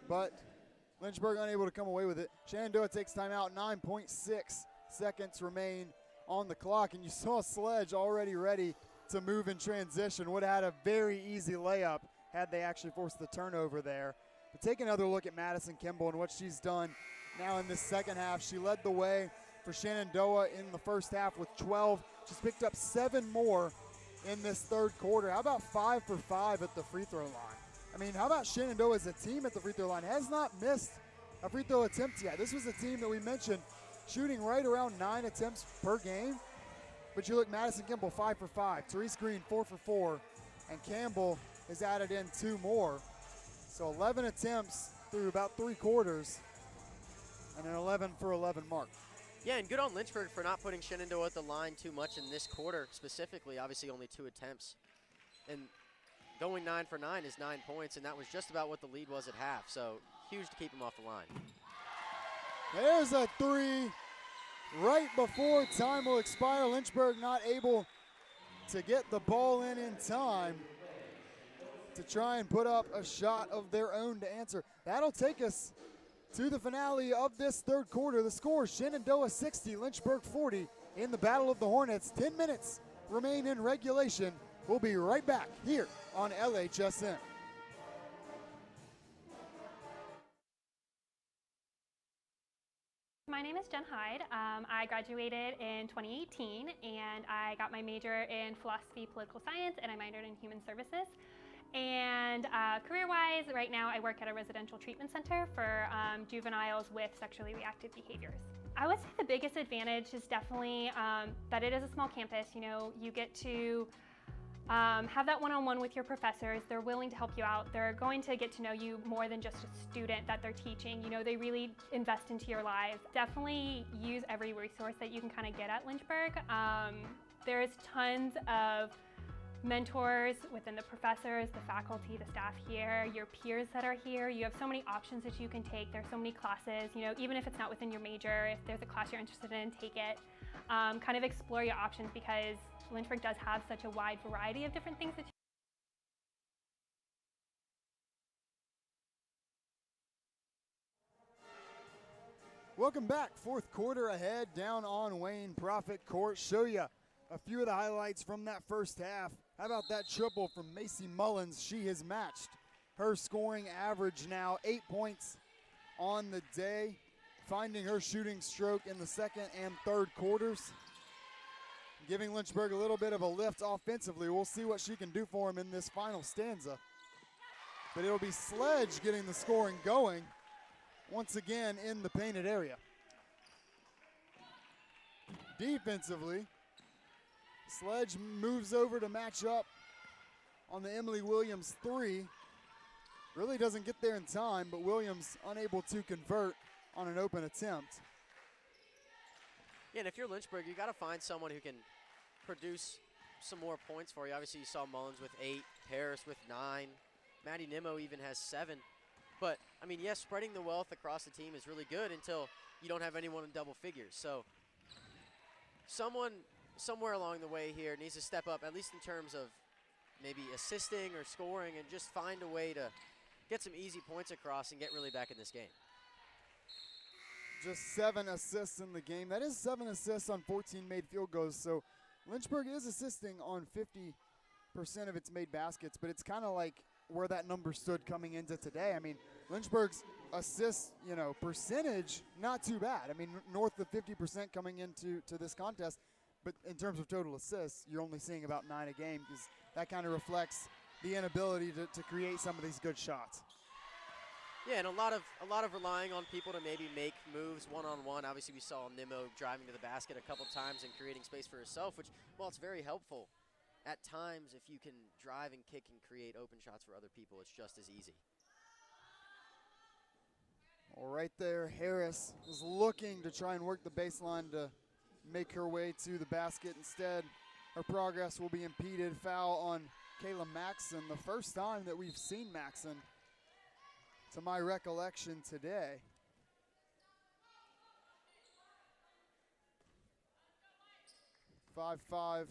S1: but Lynchburg unable to come away with it. Shenandoah takes timeout. 9.6 seconds remain on the clock, and you saw Sledge already ready to move in transition. Would have had a very easy layup had they actually forced the turnover there. But take another look at Madison Kimball and what she's done now in this second half. She led the way for Shenandoah in the first half with 12. She's picked up 7 more in this third quarter. How about 5 for 5 at the free throw line? I mean, how about Shenandoah as a team at the free throw line? Has not missed a free throw attempt yet. This was a team that we mentioned shooting right around 9 attempts per game. But you look, Madison Kimball 5 for 5, Therese Green 4 for 4, and Campbell has added in 2 more. So 11 attempts through about 3 quarters and an 11 for 11 mark.
S2: Yeah, and good on Lynchburg for not putting Shenandoah at the line too much in this quarter specifically. Obviously only 2 attempts. And going 9 for 9 is 9 points, and that was just about what the lead was at half. So huge to keep them off the line.
S1: There's a 3 right before time will expire. Lynchburg not able to get the ball in time to try and put up a shot of their own to answer. That'll take us to the finale of this third quarter. The score, Shenandoah 60, Lynchburg 40 in the Battle of the Hornets. 10 minutes remain in regulation. We'll be right back here on LHSN.
S10: My name is Jen Hyde. I graduated in 2018, and I got my major in philosophy, political science, and I minored in human services. And career-wise, right now I work at a residential treatment center for juveniles with sexually reactive behaviors. I would say the biggest advantage is definitely that it is a small campus. You know, you get to have that one-on-one with your professors. They're willing to help you out. They're going to get to know you more than just a student that they're teaching. You know, they really invest into your lives. Definitely use every resource that you can kind of get at Lynchburg. There's tons of mentors within the professors, the faculty, the staff here, your peers that are here. You have so many options that you can take. There's so many classes, you know, even if it's not within your major, if there's a class you're interested in, take it. Kind of explore your options because Lynchburg does have such a wide variety of different things that you
S1: Welcome back. Fourth quarter ahead down on Wayne Prophet Court. Show you a few of the highlights from that first half. How about that triple from Macy Mullins? She has matched her scoring average now, 8 points on the day, finding her shooting stroke in the second and third quarters, giving Lynchburg a little bit of a lift offensively. We'll see what she can do for them in this final stanza. But it'll be Sledge getting the scoring going once again in the painted area. Defensively, Sledge moves over to match up on the Emily Williams three. Really doesn't get there in time, but Williams unable to convert on an open attempt.
S2: Yeah, and if you're Lynchburg, you got to find someone who can produce some more points for you. Obviously, you saw Mullins with 8, Harris with 9, Maddie Nimmo even has 7. But, I mean, yes, spreading the wealth across the team is really good until you don't have anyone in double figures. So someone somewhere along the way here needs to step up, at least in terms of maybe assisting or scoring, and just find a way to get some easy points across and get really back in this game.
S1: Just 7 assists in the game. That is 7 assists on 14 made field goals. So Lynchburg is assisting on 50% of its made baskets, but it's kind of like where that number stood coming into today. I mean, Lynchburg's assist, percentage, not too bad. I mean, north of 50% coming into this contest, but in terms of total assists, you're only seeing about 9 a game because that kind of reflects the inability to create some of these good shots.
S2: Yeah, and a lot of relying on people to maybe make moves one-on-one. Obviously, we saw Nimmo driving to the basket a couple times and creating space for herself, which, well, it's very helpful. At times, if you can drive and kick and create open shots for other people, it's just as easy.
S1: Well, right there, Harris is looking to try and work the baseline to make her way to the basket. Instead, her progress will be impeded. Foul on Kayla Maxson, the first time that we've seen Maxson, to my recollection, today. .55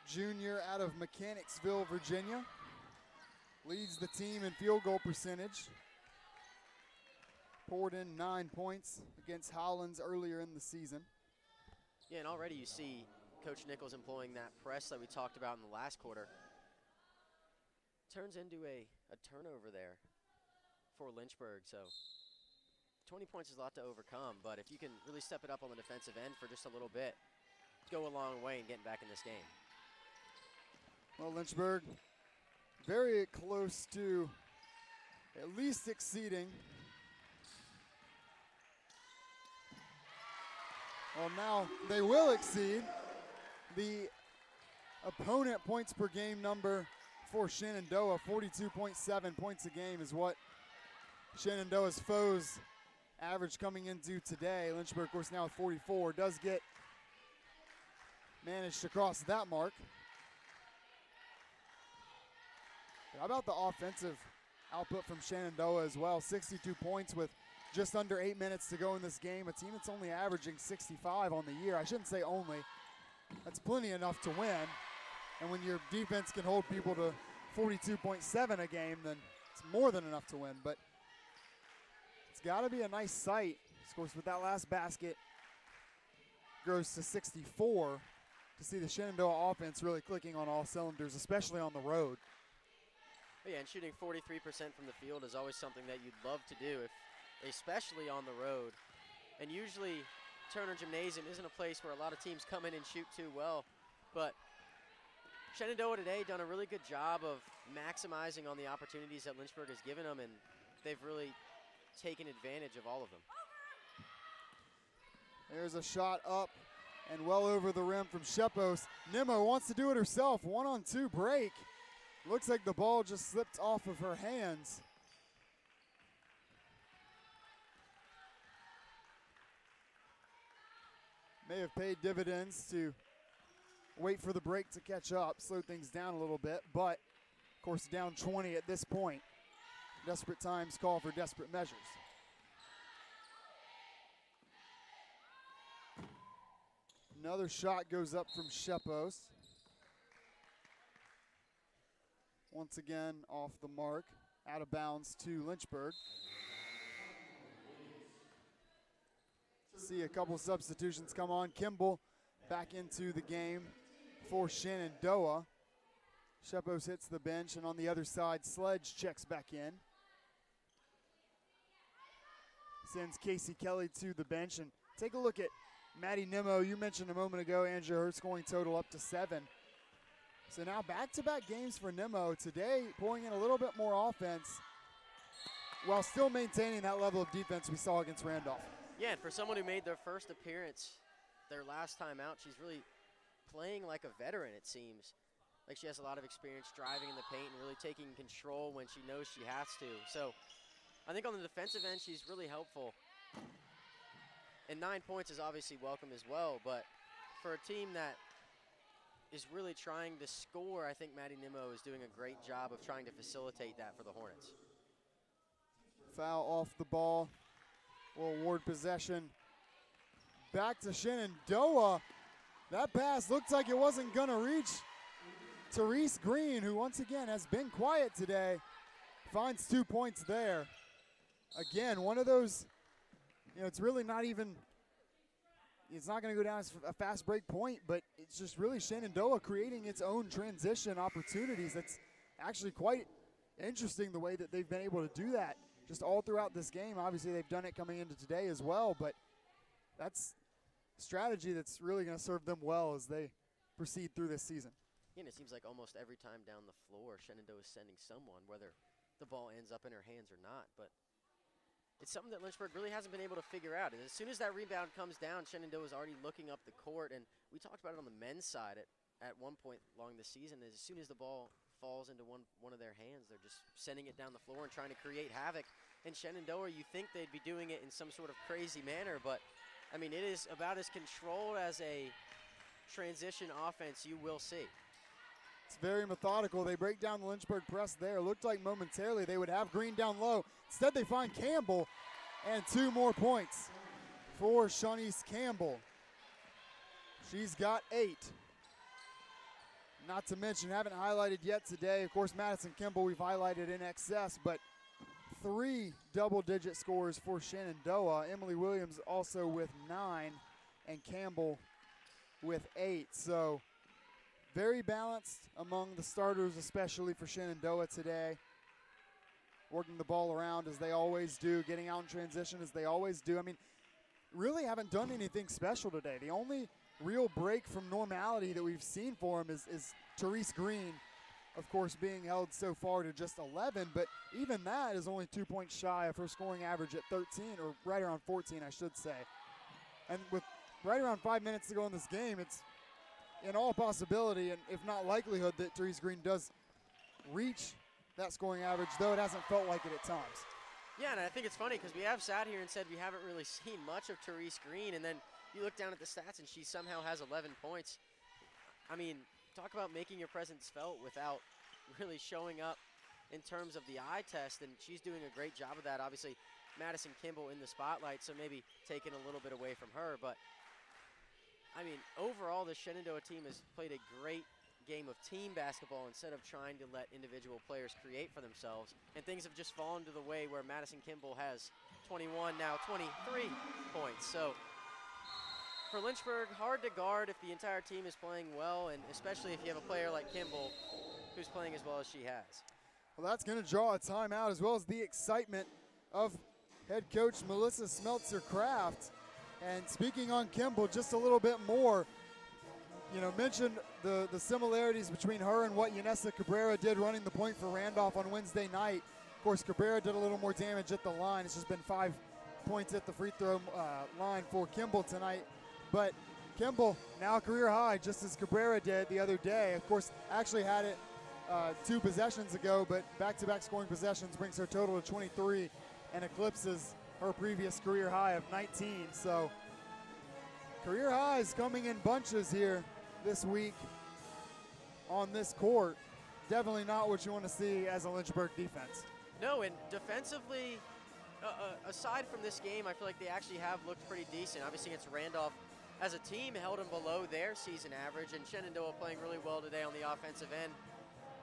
S1: junior out of Mechanicsville, Virginia. Leads the team in field goal percentage. Poured in 9 points against Hollins earlier in the season.
S2: Yeah, and already you see Coach Nichols employing that press that we talked about in the last quarter. Turns into a turnover there for Lynchburg. So 20 points is a lot to overcome, but if you can really step it up on the defensive end for just a little bit, go a long way in getting back in this game.
S1: Well, Lynchburg very close to at least exceeding. Well, now they will exceed the opponent points per game number for Shenandoah. 42.7 points a game is what Shenandoah's foes average coming into today. Lynchburg, of course, now with 44, does get managed to cross that mark. How about the offensive output from Shenandoah as well? 62 points with just under 8 minutes to go in this game. A team that's only averaging 65 on the year. I shouldn't say only. That's plenty enough to win. And when your defense can hold people to 42.7 a game, then it's more than enough to win. But it's got to be a nice sight. Of course, with that last basket, grows to 64 to see the Shenandoah offense really clicking on all cylinders, especially on the road.
S2: Yeah, and shooting 43% from the field is always something that you'd love to do, especially on the road. And usually Turner Gymnasium isn't a place where a lot of teams come in and shoot too well. But Shenandoah today done a really good job of maximizing on the opportunities that Lynchburg has given them, and they've really taken advantage of all of them.
S1: There's a shot up and well over the rim from Shepos. Nimmo wants to do it herself. 1-on-2 break. Looks like the ball just slipped off of her hands. May have paid dividends to wait for the break to catch up, slow things down a little bit, but of course down 20 at this point. Desperate times call for desperate measures. Another shot goes up from Shepos. Once again off the mark, out of bounds to Lynchburg. See a couple substitutions come on. Kimball back into the game for Shenandoah. Shepos hits the bench, and on the other side, Sledge checks back in. Sends Casey Kelly to the bench, and take a look at Maddie Nimmo. You mentioned a moment ago, Andrew, her scoring total up to 7. So now back-to-back games for Nimmo. Today, pouring in a little bit more offense while still maintaining that level of defense we saw against Randolph.
S2: Yeah, and for someone who made their first appearance their last time out, she's really playing like a veteran, it seems. Like she has a lot of experience driving in the paint and really taking control when she knows she has to. So I think on the defensive end, she's really helpful. And 9 points is obviously welcome as well, but for a team that is really trying to score, I think Maddie Nimmo is doing a great job of trying to facilitate that for the Hornets.
S1: Foul off the ball will award possession back to Shenandoah. That pass looked like it wasn't going to reach Therese Green, who once again has been quiet today, finds 2 points there. Again, one of those, it's really not even, it's not going to go down as a fast break point, but it's just really Shenandoah creating its own transition opportunities. That's actually quite interesting the way that they've been able to do that just all throughout this game. Obviously, they've done it coming into today as well, but that's a strategy that's really going to serve them well as they proceed through this season.
S2: And it seems like almost every time down the floor, Shenandoah is sending someone, whether the ball ends up in her hands or not. But it's something that Lynchburg really hasn't been able to figure out. And as soon as that rebound comes down, Shenandoah is already looking up the court. And we talked about it on the men's side at one point along the season. As soon as the ball falls into one of their hands, they're just sending it down the floor and trying to create havoc. And Shenandoah, you think they'd be doing it in some sort of crazy manner, but I mean, it is about as controlled as a transition offense you will see.
S1: It's very methodical. They break down the Lynchburg press there. Looked like momentarily they would have Green down low. Instead, they find Campbell, and 2 more points for Shawnice Campbell. She's got 8. Not to mention, haven't highlighted yet today, of course, Madison Kimball we've highlighted in excess, but 3 double-digit scores for Shenandoah. Emily Williams also with 9, and Campbell with 8. So very balanced among the starters, especially for Shenandoah today. Working the ball around as they always do, getting out in transition as they always do. I mean, really haven't done anything special today. The only real break from normality that we've seen for them is Therese Green, of course, being held so far to just 11, but even that is only 2 points shy of her scoring average at 13, or right around 14, I should say. And with right around 5 minutes to go in this game, it's in all possibility, and if not likelihood, that Therese Green does reach that scoring average, though it hasn't felt like it at times.
S2: Yeah, and I think it's funny because we have sat here and said we haven't really seen much of Therese Green, and then you look down at the stats and she somehow has 11 points. I mean, talk about making your presence felt without really showing up in terms of the eye test, and she's doing a great job of that. Obviously, Madison Kimball in the spotlight, so maybe taking a little bit away from her, but I mean, overall, the Shenandoah team has played a great game of team basketball instead of trying to let individual players create for themselves. And things have just fallen to the way where Madison Kimball has 21, now 23 points. So for Lynchburg, hard to guard if the entire team is playing well, and especially if you have a player like Kimball who's playing as well as she has.
S1: Well, that's going to draw a timeout, as well as the excitement of head coach Melissa Smeltzer-Kraft. And speaking on Kimball just a little bit more, mentioned the similarities between her and what Yanessa Cabrera did running the point for Randolph on Wednesday night. Of course, Cabrera did a little more damage at the line. It's just been 5 points at the free throw line for Kimball tonight. But Kimball, now career high, just as Cabrera did the other day. Of course, actually had it 2 possessions ago, but back-to-back scoring possessions brings her total to 23 and eclipses her previous career high of 19. So career highs coming in bunches here this week on this court, definitely not what you want to see as a Lynchburg defense.
S2: No, and defensively, aside from this game, I feel like they actually have looked pretty decent. Obviously against Randolph, as a team, held them below their season average, and Shenandoah playing really well today on the offensive end.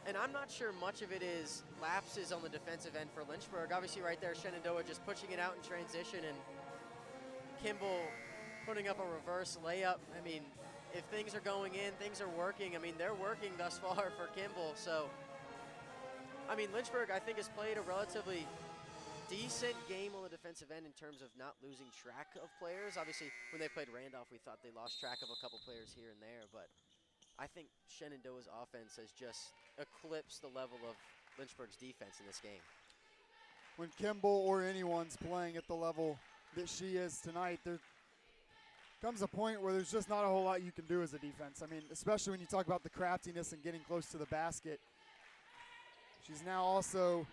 S2: And I'm not sure much of it is lapses on the defensive end for Lynchburg. Obviously right there, Shenandoah just pushing it out in transition, and Kimball putting up a reverse layup. I mean, if things are going in, things are working. I mean, they're working thus far for Kimball. So, I mean, Lynchburg, I think, has played a relatively decent game on the defensive end in terms of not losing track of players. Obviously, when they played Randolph, we thought they lost track of a couple players here and there, but I think Shenandoah's offense has just eclipsed the level of Lynchburg's defense in this game.
S1: When Kimball or anyone's playing at the level that she is tonight, there comes a point where there's just not a whole lot you can do as a defense. I mean, especially when you talk about the craftiness and getting close to the basket. She's now also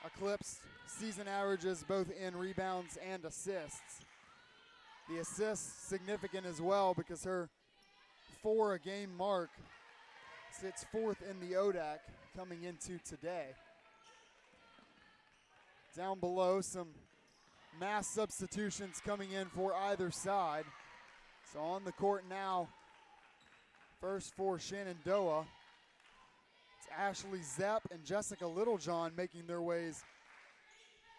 S1: eclipsed season averages both in rebounds and assists. The assists significant as well because her 4-a-game mark sits 4th in the ODAC coming into today. Down below, some mass substitutions coming in for either side. So on the court now, first for Shenandoah, it's Ashley Zepp and Jessica Littlejohn making their ways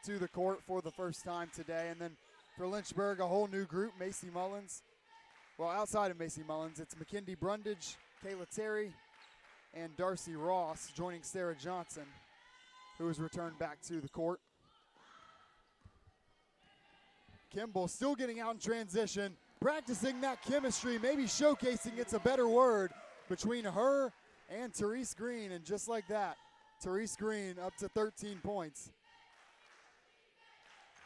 S1: to the court for the first time today. And then for Lynchburg, a whole new group, Macy Mullins. Well, outside of Macy Mullins, it's McKindy Brundage, Kayla Terry, and Darcy Ross joining Sarah Johnson, who has returned back to the court. Kimball still getting out in transition, practicing that chemistry, maybe showcasing, it's a better word, between her and Therese Green. And just like that, Therese Green up to 13 points.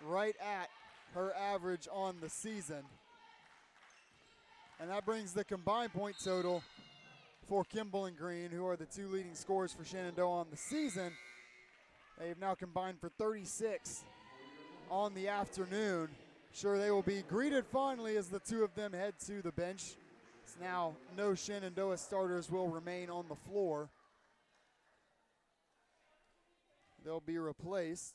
S1: Right at her average on the season. And that brings the combined point total for Kimball and Green, who are the two leading scorers for Shenandoah on the season. They've now combined for 36 on the afternoon. Sure, they will be greeted fondly as the two of them head to the bench. It's now no Shenandoah starters will remain on the floor. They'll be replaced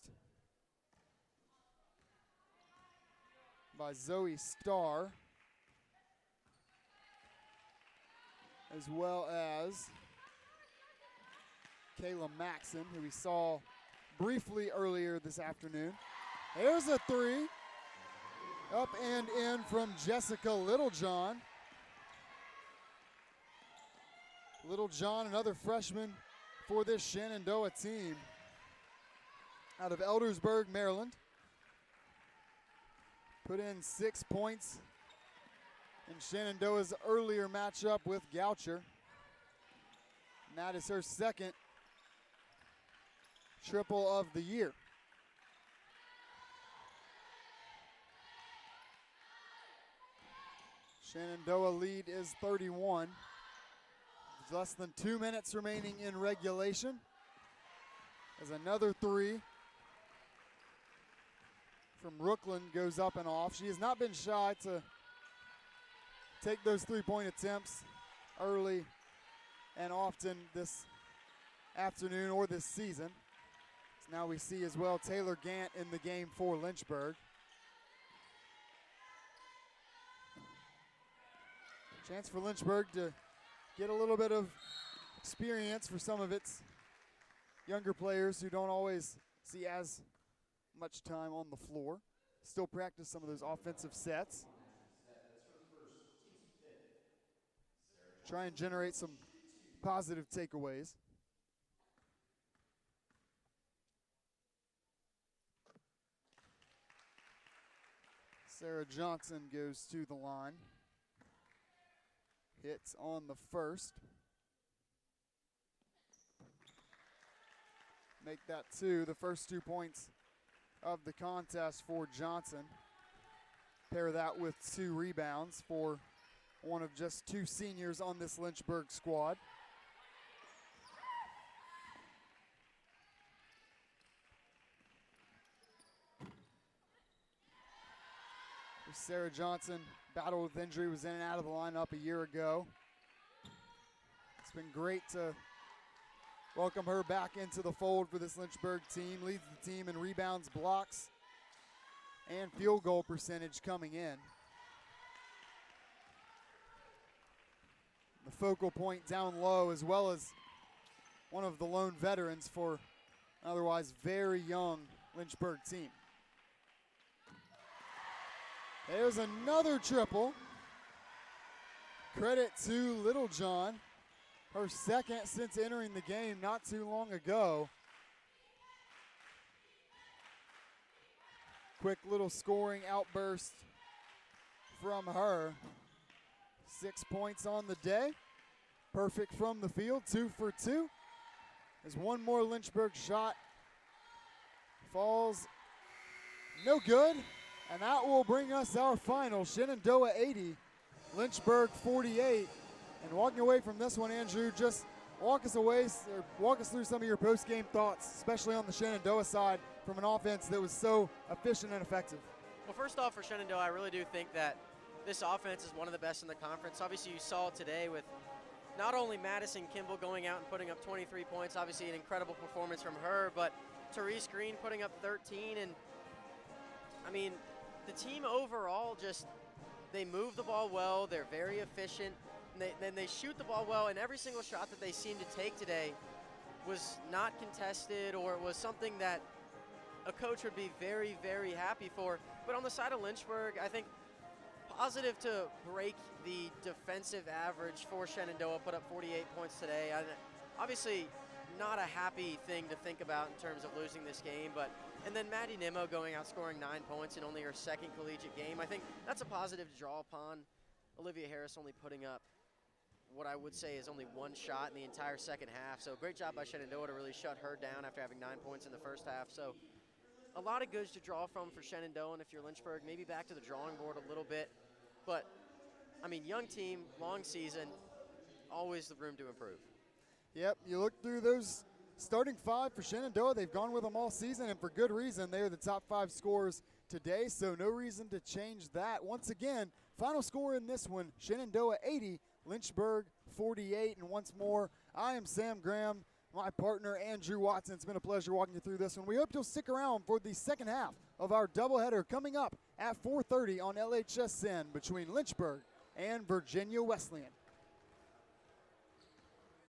S1: by Zoe Starr, as well as Kayla Maxon, who we saw briefly earlier this afternoon. There's a three. Up and in from Jessica Littlejohn. Littlejohn, another freshman for this Shenandoah team out of Eldersburg, Maryland. Put in 6 points in Shenandoah's earlier matchup with Goucher. And that is her second triple of the year. Shenandoah lead is 31. There's less than 2 minutes remaining in regulation. As another three from Brooklyn goes up and off. She has not been shy to take those three-point attempts early and often this afternoon or this season. So now we see as well Taylor Gant in the game for Lynchburg. Chance for Lynchburg to get a little bit of experience for some of its younger players who don't always see as much time on the floor. Still practice some of those offensive sets. Try and generate some positive takeaways. Sarah Johnson goes to the line. Hits on the first. Make that two, the first 2 points of the contest for Johnson. Pair that with 2 rebounds for one of just 2 seniors on this Lynchburg squad. Sarah Johnson battled with injury, was in and out of the lineup a year ago. been great to welcome her back into the fold for this Lynchburg team. Leads the team in rebounds, blocks, and field goal percentage coming in. The focal point down low, as well as one of the lone veterans for an otherwise very young Lynchburg team. There's another triple. Credit to Littlejohn, her second since entering the game not too long ago. Quick little scoring outburst from her. 6 points on the day. Perfect from the field, 2 for 2. There's one more Lynchburg shot. Falls no good. And that will bring us our final. Shenandoah 80, Lynchburg 48. And walking away from this one, Andrew, just walk us through some of your post-game thoughts, especially on the Shenandoah side, from an offense that was so efficient and effective.
S2: Well, first off, for Shenandoah, I really do think that this offense is one of the best in the conference. Obviously, you saw it today with not only Madison Kimball going out and putting up 23 points, obviously an incredible performance from her, but Therese Green putting up 13. And, I mean, the team overall just, they move the ball well, they're very efficient, and they shoot the ball well, and every single shot that they seemed to take today was not contested, or it was something that a coach would be very, very happy for. But on the side of Lynchburg, I think positive to break the defensive average for Shenandoah, put up 48 points today. Obviously not a happy thing to think about in terms of losing this game, and then Maddie Nimmo going out scoring 9 points in only her second collegiate game. I think that's a positive to draw upon. Olivia Harris only putting up what I would say is only 1 shot in the entire second half. So great job by Shenandoah to really shut her down after having 9 points in the first half. So a lot of goods to draw from for Shenandoah, and if you're Lynchburg, maybe back to the drawing board a little bit. But, I mean, young team, long season, always the room to improve.
S1: Yep, you look through those starting 5 for Shenandoah. They've gone with them all season, and for good reason. They are the top 5 scorers today, so no reason to change that. Once again, final score in this one, Shenandoah 80, Lynchburg 48. And once more, I am Sam Graham, my partner Andrew Watson. It's been a pleasure walking you through this one. We hope you'll stick around for the second half of our doubleheader coming up at 4:30 on LHSN between Lynchburg and Virginia Wesleyan.